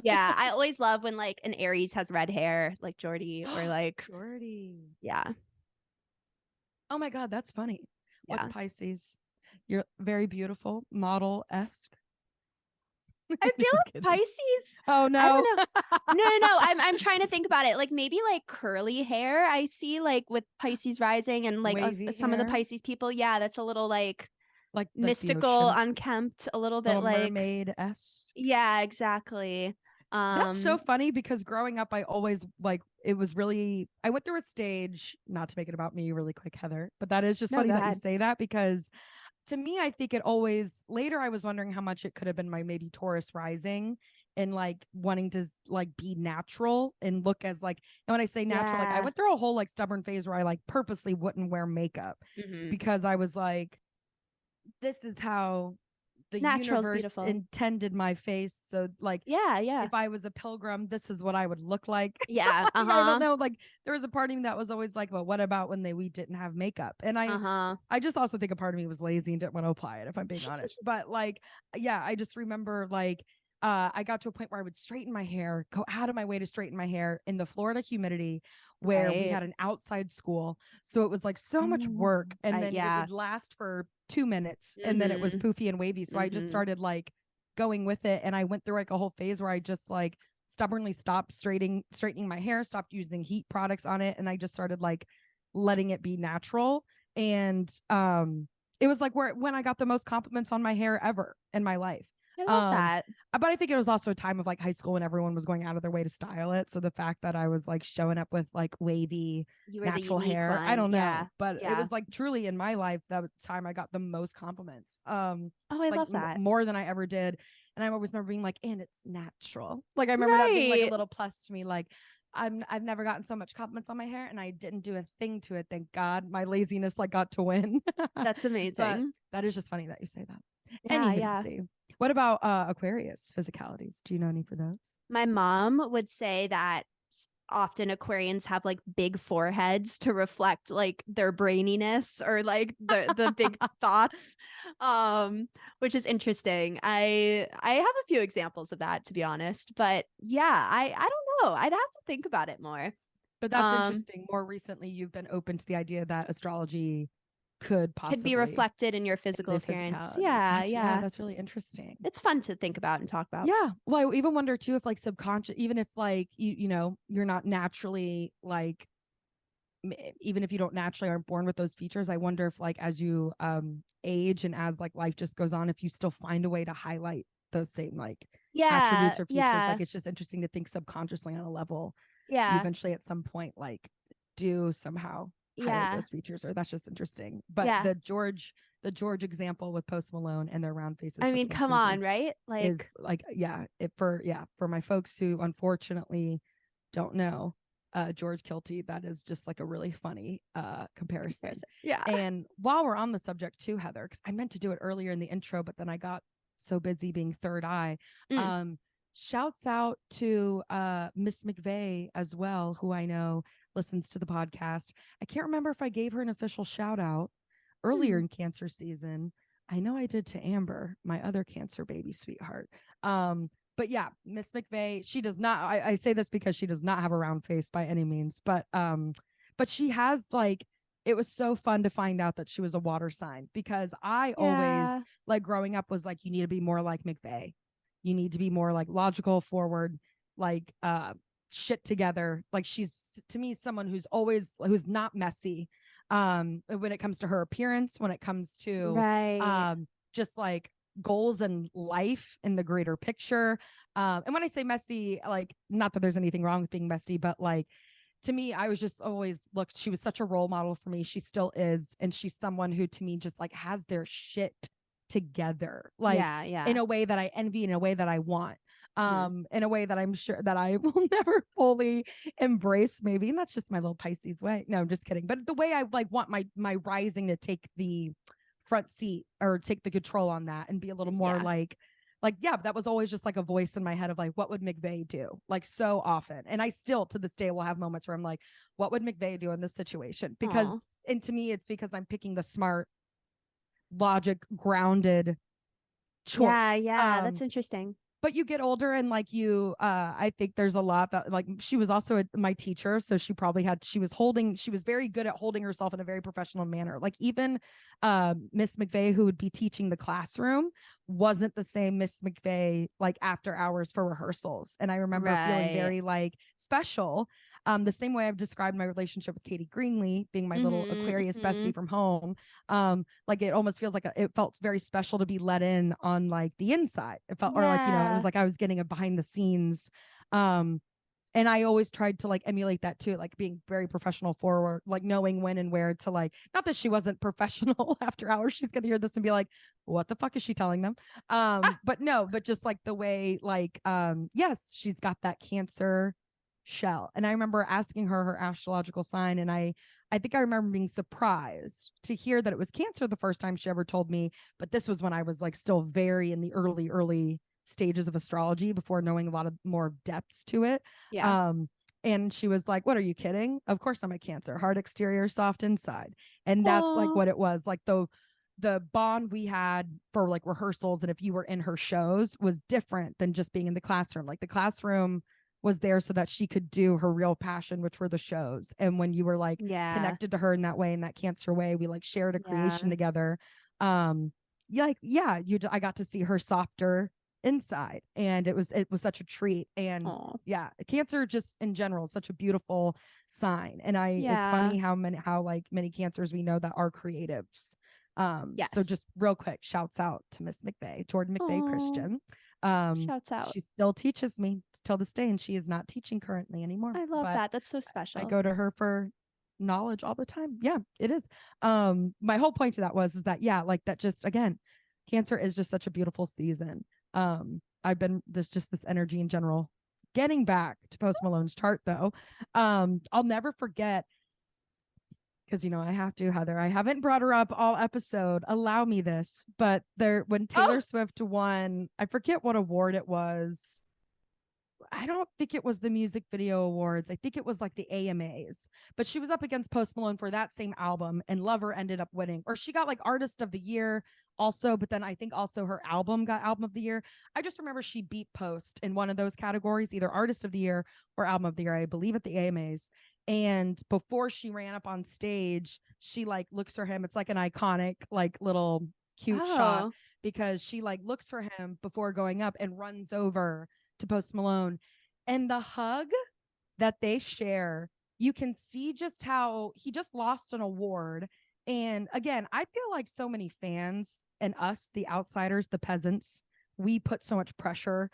Yeah, I always love when like an Aries has red hair, like Jordy, or like Jordy. yeah. Oh my God, that's funny. Yeah. What's Pisces? You're very beautiful, model-esque. I feel like Pisces. Oh no. I don't know. No. I'm trying to think about it. Like maybe like curly hair. I see like with Pisces rising and like some of the Pisces people. Yeah, that's a little like mystical, unkempt, a little bit little like mermaid-esque. Yeah, exactly. That's so funny because growing up, I always like it was really. I went through a stage, not to make it about me, really quick, Heather, but that is just funny that you say that because. To me, I think it always later I was wondering how much it could have been my maybe Taurus rising and like wanting to like be natural and look as like, and when I say natural, like I went through a whole like stubborn phase where I like purposely wouldn't wear makeup because I was like, this is how the universe intended my face. So like, if I was a pilgrim, this is what I would look like. Yeah. I don't know. Like there was a part of me that was always like, well, what about when we didn't have makeup? And I just also think a part of me was lazy and didn't want to apply it, if I'm being honest. But like, yeah, I just remember like, I got to a point where I would straighten my hair, go out of my way to straighten my hair in the Florida humidity where we had an outside school. So it was like so much work. And then it would last for 2 minutes and then it was poofy and wavy. So I just started like going with it. And I went through like a whole phase where I just like stubbornly stopped straightening my hair, stopped using heat products on it. And I just started like letting it be natural. And it was like when I got the most compliments on my hair ever in my life. I love that. But I think it was also a time of like high school when everyone was going out of their way to style it. So the fact that I was like showing up with like wavy natural hair, I don't know. But it was like truly in my life that time I got the most compliments. I like, love that. More than I ever did. And I always remember being like, and it's natural. Like I remember that being like a little plus to me. Like I've never gotten so much compliments on my hair and I didn't do a thing to it. Thank God my laziness like got to win. That's amazing. But that is just funny that you say that. Anyway, what about Aquarius physicalities? Do you know any for those? My mom would say that often Aquarians have like big foreheads to reflect like their braininess or like the big thoughts, which is interesting. I have a few examples of that, to be honest, but yeah, I don't know. I'd have to think about it more. But that's interesting. More recently, you've been open to the idea that astrology could be reflected in your physical appearance. Yeah, that's really interesting. It's fun to think about and talk about. Yeah, well, I even wonder too if like subconscious, even if like you know you're not naturally like, even if you don't naturally aren't born with those features, I wonder if like as you age and as like life just goes on, if you still find a way to highlight those same like attributes or features. Like it's just interesting to think subconsciously on a level. You eventually at some point like do somehow highlight Yeah. those features, or that's just interesting. But Yeah. the George example with Post Malone and their round faces I for mean, come cancers on, right? is like, for my folks who unfortunately don't know, George Kilty, that is just like a really funny comparison. Yeah. And while we're on the subject too, Heather, because I meant to do it earlier in the intro, but then I got so busy being third eye. Shouts out to Miss McVeigh as well, who I know listens to the podcast. I can't remember if I gave her an official shout out earlier in cancer season. I know I did to Amber, my other cancer baby sweetheart. But yeah, Miss McVeigh, she does not, I say this because she does not have a round face by any means, but she has like, it was so fun to find out that she was a water sign, because I always, like, growing up was like, you need to be more like McVeigh. You need to be more like logical, forward, like shit together. Like, she's, to me, someone who's not messy when it comes to her appearance, when it comes to just like goals and life in the greater picture. And when I say messy, like, not that there's anything wrong with being messy, but like, to me, I was just always looked, she was such a role model for me. She still is. And she's someone who, to me, just like has their shit together, like in a way that I envy, in a way that I want, in a way that I'm sure that I will never fully embrace, maybe. And that's just my little Pisces way. No, I'm just kidding. But the way I like want my rising to take the front seat, or take the control on that, and be a little more yeah, that was always just like a voice in my head of like, what would McVeigh do? Like, so often. And I still to this day will have moments where I'm like, what would McVeigh do in this situation? Because, and to me, it's because I'm picking the smart, logic grounded choice. That's interesting. But you get older, and like I think there's a lot that, like, she was also my teacher, so she was very good at holding herself in a very professional manner. Like, even Miss McVeigh, who would be teaching the classroom, wasn't the same Miss McVeigh like after hours for rehearsals. And I remember feeling very like special. The same way I've described my relationship with Katie Greenlee, being my little Aquarius bestie from home. Like, it almost feels like it felt very special to be let in on like the inside. It felt, or like, it was like I was getting a behind the scenes. And I always tried to like emulate that too, like being very professional forward, like knowing when and where to, like, not that she wasn't professional after hours. She's going to hear this and be like, what the fuck is she telling them? But no, but just like the way, like, yes, she's got that Cancer shell. And I remember asking her astrological sign, and I think I remember being surprised to hear that it was Cancer the first time she ever told me. But this was when I was like still very in the early stages of astrology, before knowing a lot of more depths to it. And she was like, what, are you kidding? Of course I'm a Cancer, hard exterior, soft inside. And that's like what it was. Like, the bond we had for like rehearsals, and if you were in her shows, was different than just being in the classroom. Like, the classroom was there so that she could do her real passion, which were the shows. And when you were like connected to her in that way, in that Cancer way, we like shared a creation together. I got to see her softer inside, and it was such a treat. And Cancer just in general is such a beautiful sign. And it's funny how many Cancers we know that are creatives. So just real quick, shouts out to Miss McVeigh, Jordan McVeigh Christian. Shouts out. She still teaches me till this day, and she is not teaching currently anymore. I love that. That's so special. I go to her for knowledge all the time. Yeah, it is. My whole point to that is that, like, that just, again, Cancer is just such a beautiful season. I've been this energy in general. Getting back to Post Malone's chart though, I'll never forget, because I have to, Heather. I haven't brought her up all episode. Allow me this. But when Taylor Swift won, I forget what award it was. I don't think it was the music video awards. I think it was like the AMAs. But she was up against Post Malone for that same album, and Lover ended up winning. Or she got like Artist of the Year also, but then I think also her album got Album of the Year. I just remember she beat Post in one of those categories, either Artist of the Year or Album of the Year, I believe, at the AMAs. And before she ran up on stage, she like looks for him. It's like an iconic, like, little cute shot, because she like looks for him before going up and runs over to Post Malone. And the hug that they share, you can see just how he just lost an award. And again, I feel like so many fans, and us, the outsiders, the peasants, we put so much pressure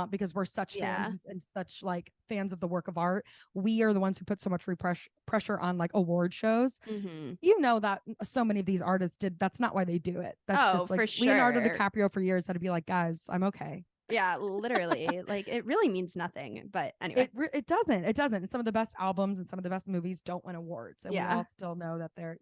because we're such Yeah. fans and such like fans of the work of art. We are the ones who put so much pressure on like award shows. You know that so many of these artists did. That's not why they do it. That's just like for Leonardo sure. DiCaprio for years had to be like, guys, I'm okay. Yeah, literally. Like it really means nothing. But anyway, it doesn't. It doesn't. And some of the best albums and some of the best movies don't win awards, and we all still know that they're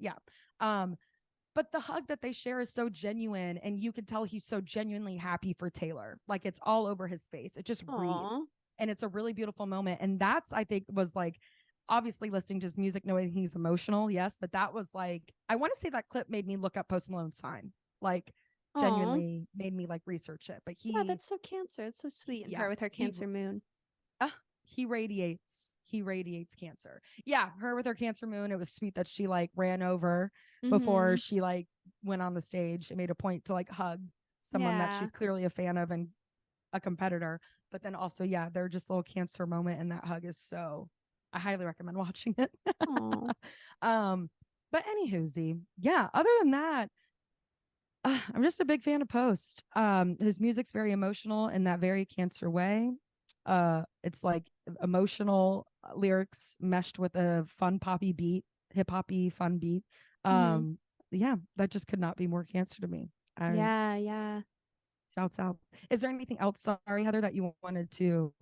But the hug that they share is so genuine, and you can tell he's so genuinely happy for Taylor. Like it's all over his face. It just reads, and it's a really beautiful moment. And that's, I think, was like, obviously listening to his music, knowing he's emotional, yes, but that was like, I want to say that clip made me look up Post Malone's sign. Like genuinely made me like research it. But that's so Cancer. It's so sweet. And her with her Cancer moon. He radiates Cancer. Yeah, her with her Cancer moon. It was sweet that she like ran over before she like went on the stage and made a point to like hug someone that she's clearly a fan of and a competitor. But then also, they're just a little Cancer moment, and that hug is so, I highly recommend watching it. But anywho, other than that, I'm just a big fan of Post. His music's very emotional in that very Cancer way. It's like emotional lyrics meshed with a fun poppy beat, hip hoppy fun beat. That just could not be more Cancer to me. Shouts out. Is there anything else, sorry Heather, that you wanted to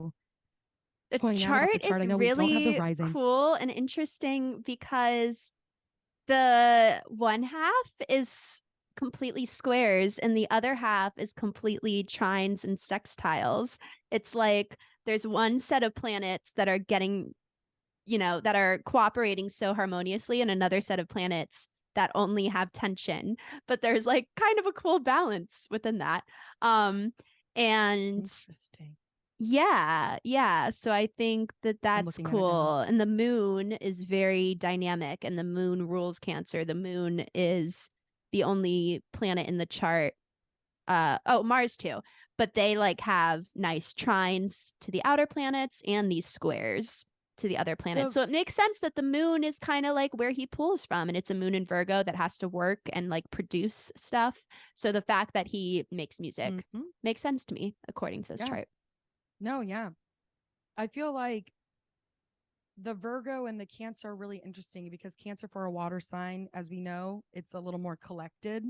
the chart is really cool and interesting because the one half is completely squares and the other half is completely trines and sextiles. It's like there's one set of planets that are getting, that are cooperating so harmoniously, and another set of planets that only have tension, but there's like kind of a cool balance within that. And interesting. So I think that's cool. And the moon is very dynamic, and the moon rules Cancer. The moon is the only planet in the chart. Mars too, but they like have nice trines to the outer planets and these squares to the other planets. So it makes sense that the moon is kind of like where he pulls from, and it's a moon in Virgo that has to work and like produce stuff. So the fact that he makes music makes sense to me according to this chart. No, I feel like the Virgo and the Cancer are really interesting because Cancer, for a water sign, as we know, it's a little more collected,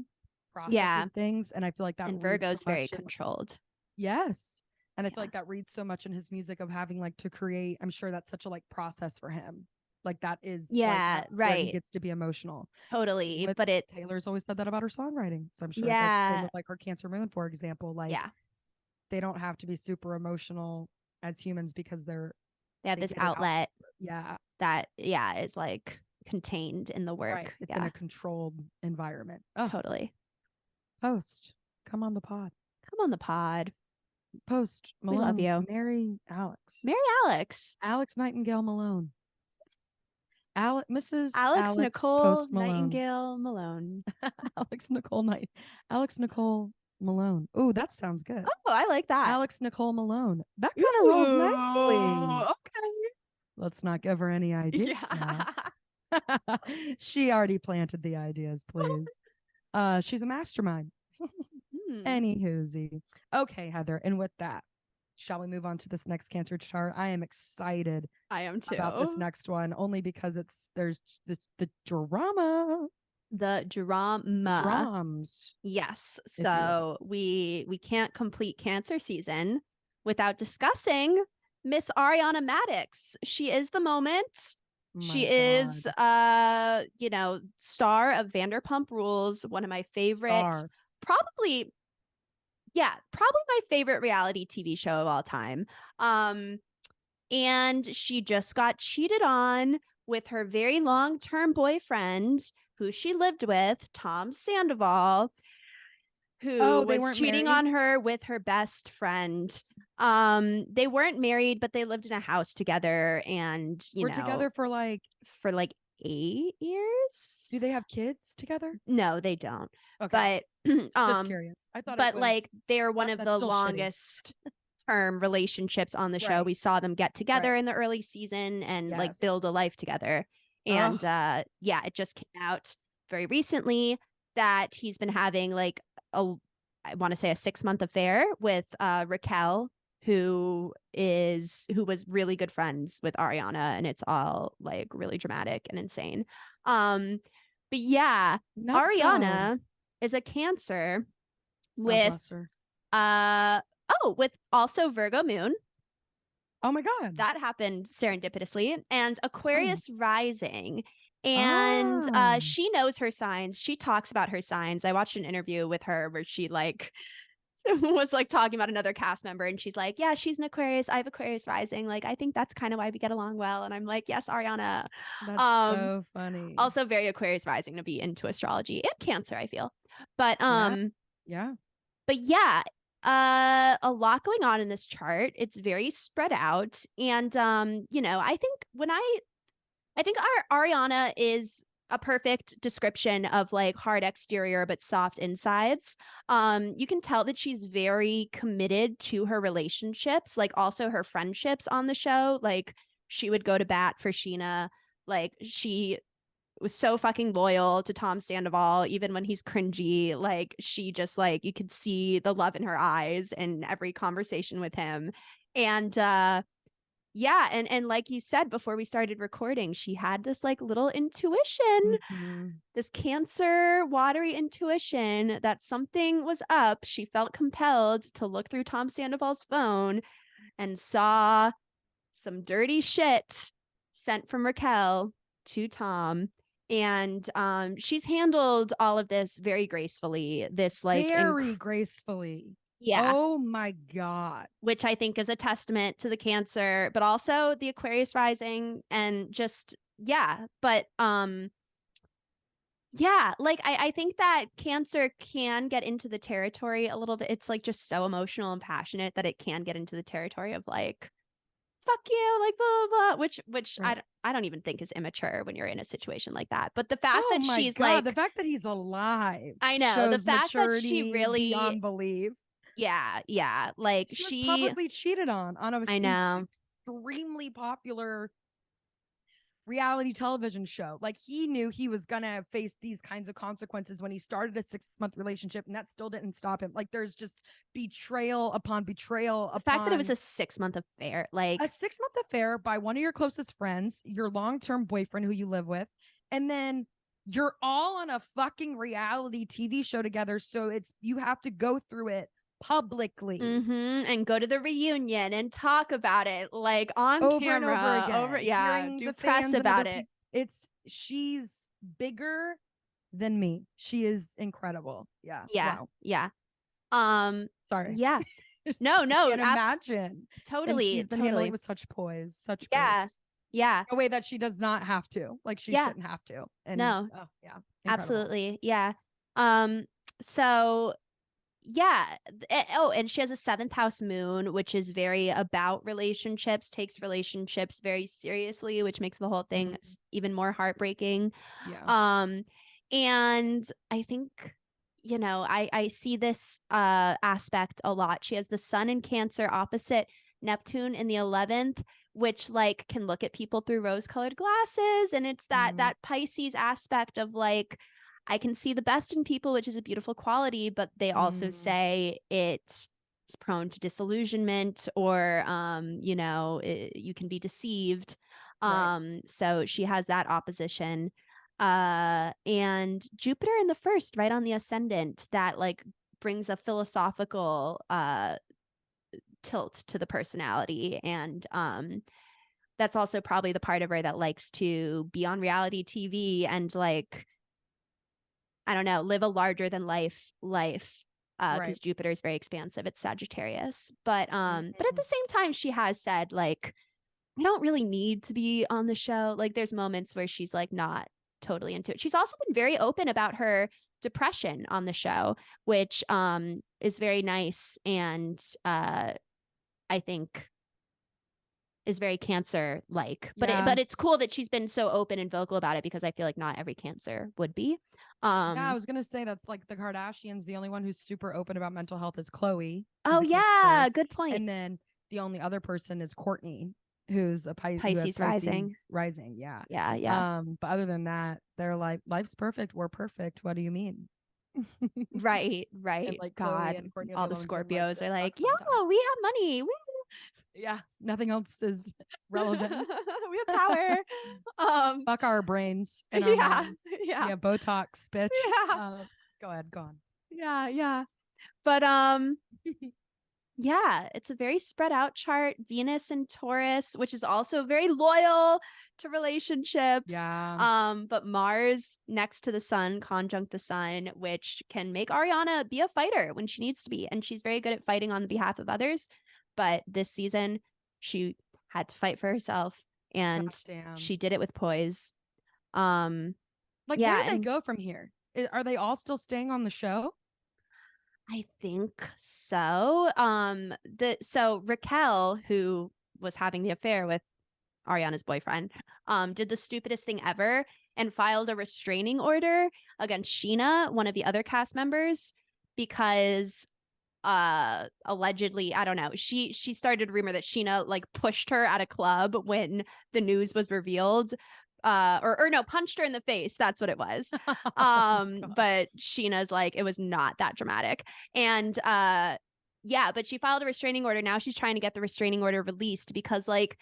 processes things, and I feel like that. And Virgo's very controlled. Yes. And I feel like that reads so much in his music of having like to create. I'm sure that's such a like process for him. Like that is right. Where he gets to be emotional. Totally. But Taylor's always said that about her songwriting. So I'm sure that's the same with like her Cancer moon, for example. Like they don't have to be super emotional as humans because they have this outlet. That is like contained in the work. Right. It's in a controlled environment. Totally. Post, come on the pod. Post, Malone, we love you. Marry Alex Nightingale Malone. Mrs. Alex Nicole Post Malone. Nightingale Malone. Alex Nicole Malone. Ooh, that sounds good. Oh, I like that. Alex Nicole Malone. That kind of rolls nicely. Okay. Let's not give her any ideas now. She already planted the ideas, please. She's a mastermind. Anywho, okay, Heather. And with that, shall we move on to this next Cancer chart? I am excited. I am too. About this next one, only because there's the drama. The drums. Yes. So we can't complete Cancer season without discussing Miss Ariana Madix. She is the moment. She is star of Vanderpump Rules, one of my favorite, probably my favorite reality TV show of all time. And she just got cheated on with her very long-term boyfriend, who she lived with, Tom Sandoval, who was cheating on her with her best friend. They weren't married, but they lived in a house together, and we're together for like 8 years. Do they have kids together? No, they don't. Okay. But just curious. I thought, but like they're one of the longest term relationships on the show. We saw them get together in the early season and like build a life together. And it just came out very recently that he's been having like I want to say a 6-month affair with Raquel, who was really good friends with Ariana, and it's all like really dramatic and insane. But yeah, Not so. Ariana is a Cancer God bless with her. with also Virgo moon. Oh my God. That happened serendipitously, and Fun. Aquarius rising. And Ah, she knows her signs. She talks about her signs. I watched an interview with her where she like was like talking about another cast member, and she's like, yeah, she's an Aquarius, I have Aquarius rising, like I think that's kind of why we get along well. And I'm like, yes, Ariana. that's um so funny. Also very Aquarius rising to be into astrology, and Cancer, I feel. But Yeah. Yeah. yeah, a lot going on in this chart. It's very spread out. And I think our Ariana is a perfect description of like hard exterior but soft insides. You can tell that she's very committed to her relationships, like also her friendships on the show. Like she would go to bat for Sheena. Like she was so fucking loyal to Tom Sandoval, even when he's cringy. Like she just like, you could see the love in her eyes in every conversation with him. And yeah, and like you said before we started recording, she had this like little intuition, Mm-hmm. this Cancer watery intuition that something was up. She felt compelled to look through Tom Sandoval's phone and saw some dirty shit sent from Raquel to Tom. And she's handled all of this very gracefully. This like Very gracefully. yeah, Oh my God. which I think is a testament to the Cancer, but also the Aquarius rising. And just yeah, but yeah, like I think that Cancer can get into the territory a little bit. It's like just so emotional and passionate that it can get into the territory of like fuck you, like blah blah, blah, which Right. I don't even think is immature when you're in a situation like that. But the fact Oh that my she's God. The like, fact that he's alive I know, the shows fact that she maturity really, beyond belief. yeah, like She was publicly cheated on an I know, extremely popular reality television show. Like he knew he was gonna face these kinds of consequences when he started a 6-month relationship, and that still didn't stop him. Like there's just betrayal upon betrayal the fact that it was upon a 6 month affair, a like 6-month affair by one of your closest friends, your long-term boyfriend who you live with, and then you're all on a fucking reality TV show together. So it's you have to go through it publicly and go to the reunion and talk about it like on over and over camera, over again, yeah, hearing do the press fans and other about it. people. It's she's bigger than me. She is incredible. Yeah. Yeah, Wow. yeah. Um, Sorry. yeah. I No, can't imagine. And totally, she's been handling it totally. with such poise, such Yeah, grace, yeah, a way that she does not have to. Like she yeah. shouldn't have to. And No, oh yeah, incredible. absolutely. Yeah. So yeah. Oh, and she has a seventh house moon, which is very about relationships, takes relationships very seriously, which makes the whole thing Mhm. even more heartbreaking. Yeah. And I think, I see this aspect a lot. She has the sun in Cancer opposite Neptune in the 11th, which like can look at people through rose-colored glasses. And it's that Mm, that Pisces aspect of like, I can see the best in people, which is a beautiful quality, but they also mm, say it's prone to disillusionment, or you can be deceived. right. So she has that opposition. And Jupiter in the first, right on the ascendant, that like brings a philosophical tilt to the personality. And that's also probably the part of her that likes to be on reality TV and like, I don't know, live a larger than life, Right. because Jupiter is very expansive. It's Sagittarius. But at Mhm. the same time, she has said like, I don't really need to be on the show. Like there's moments where she's like not totally into it. She's also been very open about her depression on the show, which is very nice, and I think is very Cancer like. Yeah. But it's cool that she's been so open and vocal about it, because I feel like not every Cancer would be. Yeah, I was gonna say that's like the Kardashians. The only one who's super open about mental health is Chloe, Oh who's a yeah, Cancer, good point. and then the only other person is Courtney, who's a who has Pisces rising. Pisces rising. Yeah. Yeah, yeah. But other than that, they're like, life's perfect. We're perfect. What do you mean? Right, And right. like Chloe God, and Courtney are the all the ones who are like, Scorpios are this like, sucks sometimes. yeah, we have money. Woo. Yeah, nothing else is relevant. We have power. Fuck our brains and our Yeah, minds. yeah, Yeah, Botox, bitch. yeah, Go ahead, go on. yeah, yeah. But yeah, it's a very spread out chart. Venus and Taurus, which is also very loyal to relationships. Yeah. But Mars next to the sun, conjunct the sun, which can make Ariana be a fighter when she needs to be. And she's very good at fighting on the behalf of others. But this season, she had to fight for herself, and she did it with poise. Like, Yeah, where do they go from here? Are they all still staying on the show? I think so. So Raquel, who was having the affair with Ariana's boyfriend, did the stupidest thing ever and filed a restraining order against Sheena, one of the other cast members, because allegedly, I don't know, she started a rumor that Sheena like pushed her at a club when the news was revealed. Or no, punched her in the face. That's what it was. But Sheena's like, it was not that dramatic. And yeah, but she filed a restraining order. Now she's trying to get the restraining order released because like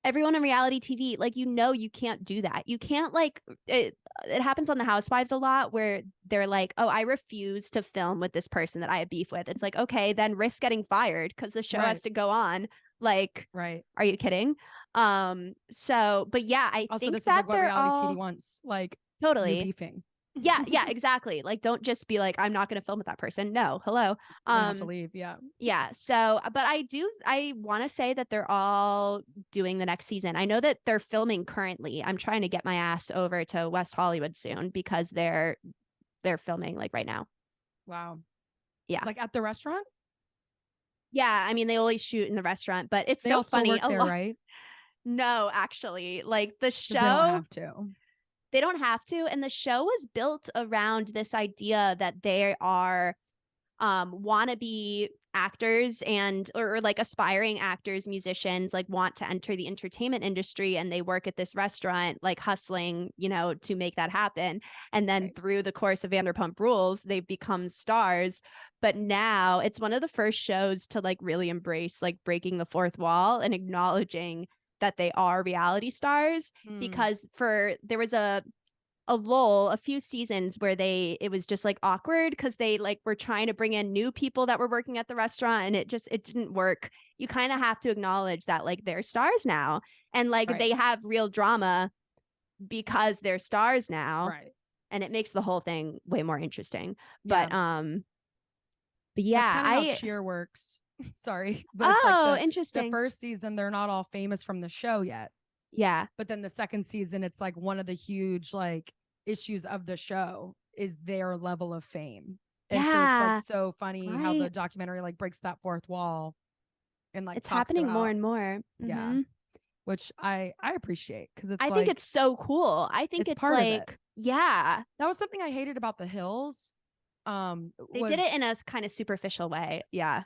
everyone in reality TV, like, you can't do that. You can't like it happens on the Housewives a lot where they're like, oh, I refuse to film with this person that I have beef with. It's like, okay, then risk getting fired because the show has to go on. Like, right. Are you kidding? So, but yeah, I also, think this that is like what they're reality all TV wants, like totally you beefing. yeah, exactly. Like, don't just be like, I'm not going to film with that person. No, hello. You have to leave. Yeah. So, but I want to say that they're all doing the next season. I know that they're filming currently. I'm trying to get my ass over to West Hollywood soon because they're filming like right now. Wow. Yeah. Like at the restaurant? Yeah. I mean, they always shoot in the restaurant, but it's they so all still funny. work there, right? No, actually, like the show, they don't have to. They don't have to. And the show was built around this idea that they are wannabe actors and or like aspiring actors, musicians, like want to enter the entertainment industry, and they work at this restaurant like hustling, to make that happen. And then through the course of Vanderpump Rules, they've become stars. But now it's one of the first shows to like really embrace like breaking the fourth wall and acknowledging that they are reality stars. Because there was a lull, a few seasons where it was just like awkward because they like were trying to bring in new people that were working at the restaurant, and it didn't work. You kind of have to acknowledge that like they're stars now, and like they have real drama because they're stars now, right? And it makes the whole thing way more interesting. Yeah. But yeah, that's kind of how Cheer works. Sorry, but it's like interesting. The first season, they're not all famous from the show yet. Yeah. But then the second season, it's like one of the huge like issues of the show is their level of fame. And so it's like so funny how the documentary like breaks that fourth wall and like it's happening more and more. Yeah. Which I appreciate because it's I think it's so cool. I think it's part like, of it. Yeah. That was something I hated about The Hills. They did it in a kind of superficial way. Yeah.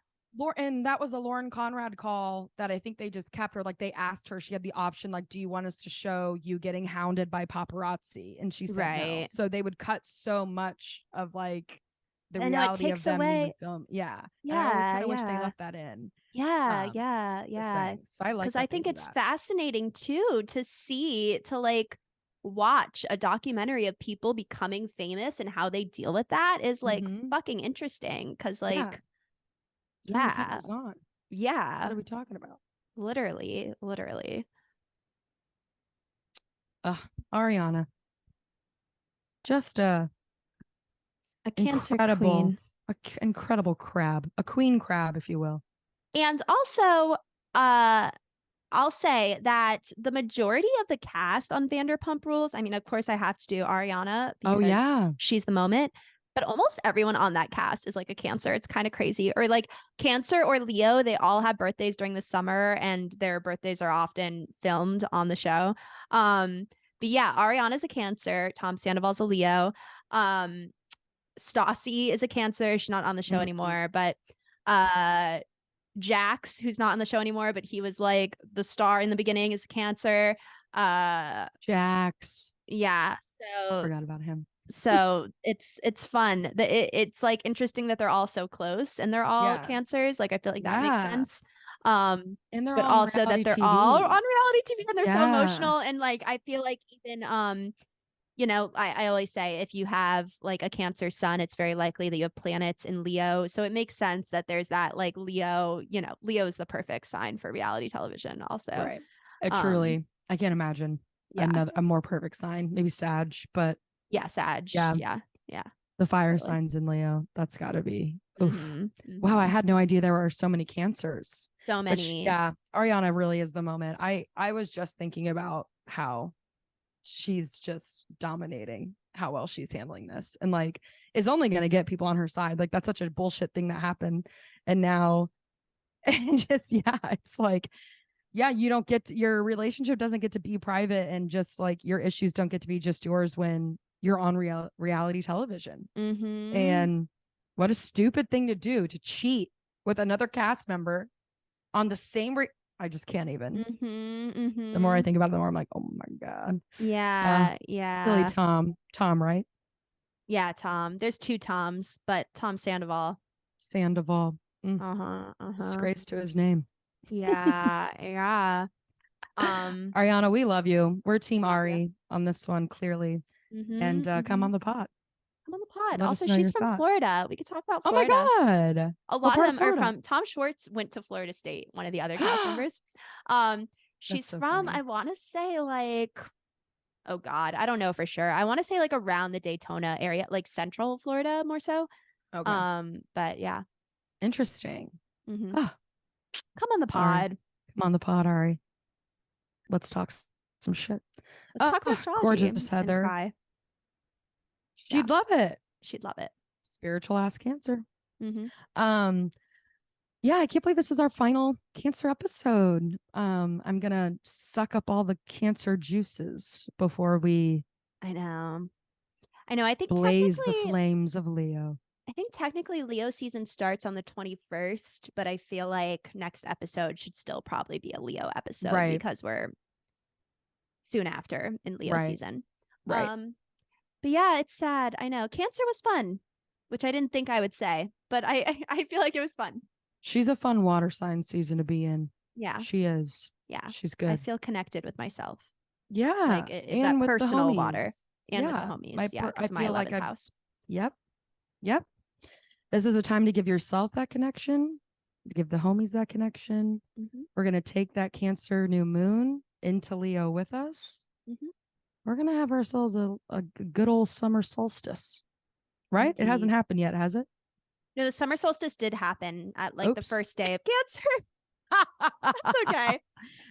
And that was a Lauren Conrad call that I think they just kept her. Like they asked her, she had the option, like, do you want us to show you getting hounded by paparazzi? And she said no. So they would cut so much of like the reality of them being filmed. Yeah. And I always kind of wish they left that in. Yeah. So I like because I think it's fascinating too to like watch a documentary of people becoming famous and how they deal with that is like fucking interesting. Because like. Yeah. Yeah. What are we talking about? Literally. Ariana. Just a Cancer queen. Incredible crab. A queen crab, if you will. And also, I'll say that the majority of the cast on Vanderpump Rules, I mean, of course, I have to do Ariana because she's the moment. But almost everyone on that cast is like a Cancer. It's kind of crazy. Or like Cancer or Leo, they all have birthdays during the summer and their birthdays are often filmed on the show. But yeah, Ariana's a Cancer. Tom Sandoval's a Leo. Stassi is a Cancer. She's not on the show anymore. But Jax, who's not on the show anymore, but he was like the star in the beginning, is a Cancer. Jax. Yeah. So I forgot about him. So it's fun. It's like interesting that they're all so close and they're all Cancers. Like I feel like that makes sense. And they're But on also that reality they're all on TV. reality TV and they're so Yeah. emotional. And like, I feel like even, I always say if you have like a Cancer sun, it's very likely that you have planets in Leo. So it makes sense that there's that like Leo, Leo is the perfect sign for reality television also. Right. It Um, truly, I can't imagine yeah. a more perfect sign. Maybe Sag, but Yeah, Sag. yeah, Yeah. Yeah. the fire Totally. signs in Leo. That's got to be oof. Mm-hmm. Wow, I Mm-hmm. had no idea there were so many cancers. So Which many. yeah, Ariana really is the moment. I was just thinking about how she's just dominating how well she's handling this and like is only going to get people on her side. Like that's such a bullshit thing that happened. And now and just yeah, it's like yeah, you don't get your relationship doesn't get to be private and just like your issues don't get to be just yours when you're on reality television. Mm-hmm. And what a stupid thing to do to cheat with another cast member on the same I just can't even. Mm-hmm. The more I Mm-hmm. think about it, the more I'm like, oh my God. Yeah. Silly Yeah. Tom. Tom, right? Yeah, Tom. There's two Toms, but Tom Sandoval. Sandoval. Uh-huh. Uh-huh. Disgrace to his name. Yeah. Yeah. Um, Ariana, we love you. We're Team love you. Ari on this one, clearly. Mm-hmm. And come Mm-hmm. on the pod. Come on the pod. Let Also, us know she's your from thoughts. Florida. We could talk about Oh my Florida. God. A What lot of part of them are Florida? from Tom Schwartz went to Florida State, one of the other cast members. Um, That's she's so from, funny. I want to say like, oh God, I don't know for sure. I want to say like around the Daytona area, like central Florida more so. Okay. But yeah. Interesting. Hmm. Oh, Come on the Ari. pod. Come on the pod, Ari. Let's talk some shit. Let's talk astrology Gorgeous and Heather. cry. Yeah, She'd love it. she'd love it. Spiritual ass Cancer. Hmm. Um, yeah, I can't believe this is our final Cancer episode. I'm gonna suck up all the Cancer juices before we I know. I know. blaze the flames of Leo. I think technically Leo season starts on the 21st, but I feel like next episode should still probably be a Leo episode Right, because we're soon after in Leo right, season. right. But yeah, it's sad. I know. Cancer was fun, which I didn't think I would say, but I feel like it was fun. She's a fun water sign season to be in. Yeah. She is. Yeah. She's I good. feel connected with myself. Yeah, Like and that with the personal water homies. and with the Yeah, homies. Yeah, I because my feel like 11th I. house. Yep, yep. This is a time to give yourself that connection, to give the homies that connection. Mm-hmm. We're gonna take that Cancer new moon into Leo with us. Mm-hmm. We're gonna have ourselves a good old summer solstice, right? It hasn't Indeed. happened yet, has it? No, the summer solstice did happen at like the Oops. first day of Cancer. That's okay.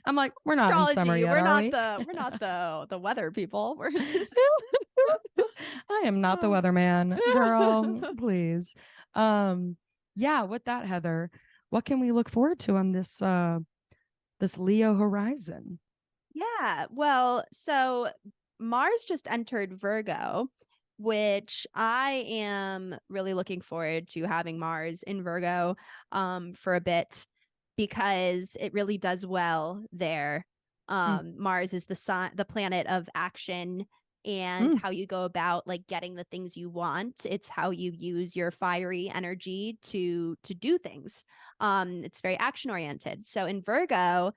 I'm like, we're not in summer Astrology. yet, are we? We're not the weather people. We're just I am not the weatherman, girl. Please. Yeah, with that, Heather, what can we look forward to on this Leo horizon? Yeah. Well, so Mars just entered Virgo, which I am really looking forward to having Mars in Virgo for a bit because it really does well there. Mars is the planet of action and Mm. how you go about like getting the things you want. It's how you use your fiery energy to do things. It's very action oriented. So in Virgo,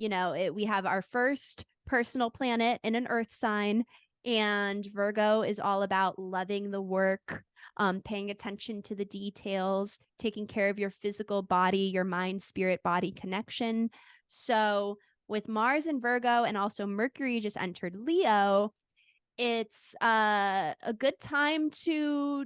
we have our first personal planet in an earth sign, and Virgo is all about loving the work, paying attention to the details, taking care of your physical body, your mind, spirit, body connection. So with Mars in Virgo and also Mercury just entered Leo, it's a good time to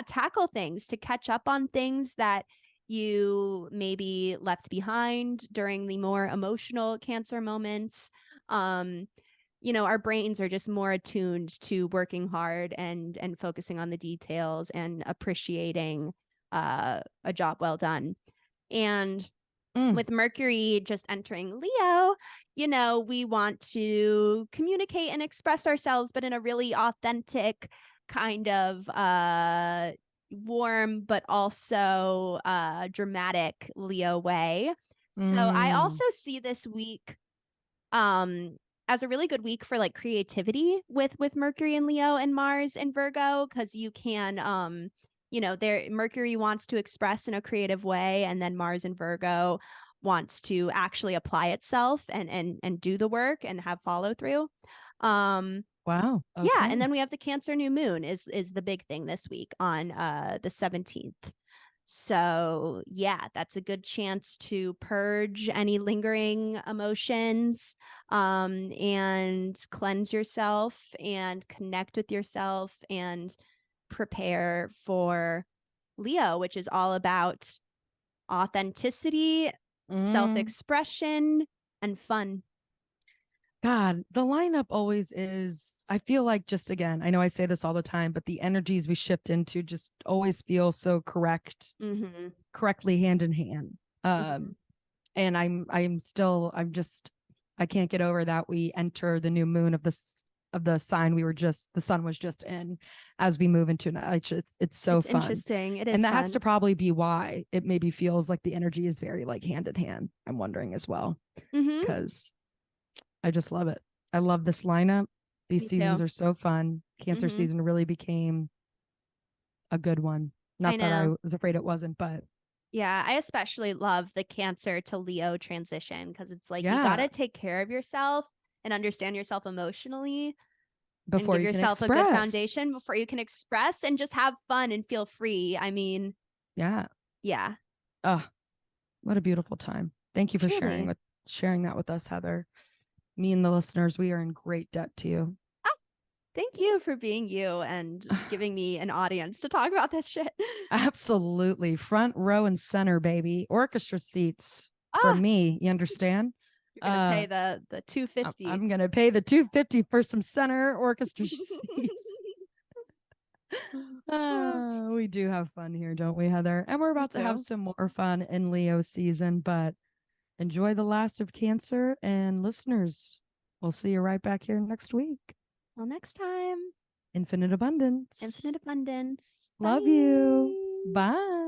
tackle things, to catch up on things that you maybe left behind during the more emotional Cancer moments. Our brains are just more attuned to working hard and focusing on the details and appreciating a job well done. And with Mercury just entering Leo, we want to communicate and express ourselves, but in a really authentic kind of warm, but also dramatic Leo way. So I also see this week as a really good week for like creativity with Mercury and Leo and Mars and Virgo, because you can their Mercury wants to express in a creative way, and then Mars in Virgo wants to actually apply itself and do the work and have follow through. Wow. Yeah, Okay. and then we have the Cancer new moon is the big thing this week on the 17th. So, yeah, that's a good chance to purge any lingering emotions, and cleanse yourself and connect with yourself and prepare for Leo, which is all about authenticity, self-expression, and fun. God, the lineup always is, I feel like, just again, I know I say this all the time, but the energies we shift into just always feel so correctly hand in hand. And I can't get over that we enter the new moon of the sign the sun was just in, as we move into it's so It's fun. interesting. It is and that fun. has to probably be why it maybe feels like the energy is very like hand in hand. I'm wondering as well, because I just love it. I love this lineup. These seasons are so fun. Cancer season really became a good one. Not that I was afraid it wasn't, but yeah, I especially love the Cancer to Leo transition, because it's like you got to take care of yourself and understand yourself emotionally before and give you can yourself a express. good foundation before you can express and just have fun and feel free. I mean, yeah. Oh, what a beautiful time. Thank you for sharing that with us, Heather. Me and the listeners, we are in great debt to you. Thank you for being you and giving me an audience to talk about this shit. Absolutely. Front row and center, baby. Orchestra seats for me. You understand? You're gonna pay the $250. I'm gonna pay the $250 for some center orchestra seats. We do have fun here, don't we, Heather? And we're about to have some more fun in Leo season, but enjoy the last of Cancer, and listeners, we'll see you right back here next week. Till next time. Infinite abundance. Infinite abundance. Love you. Bye.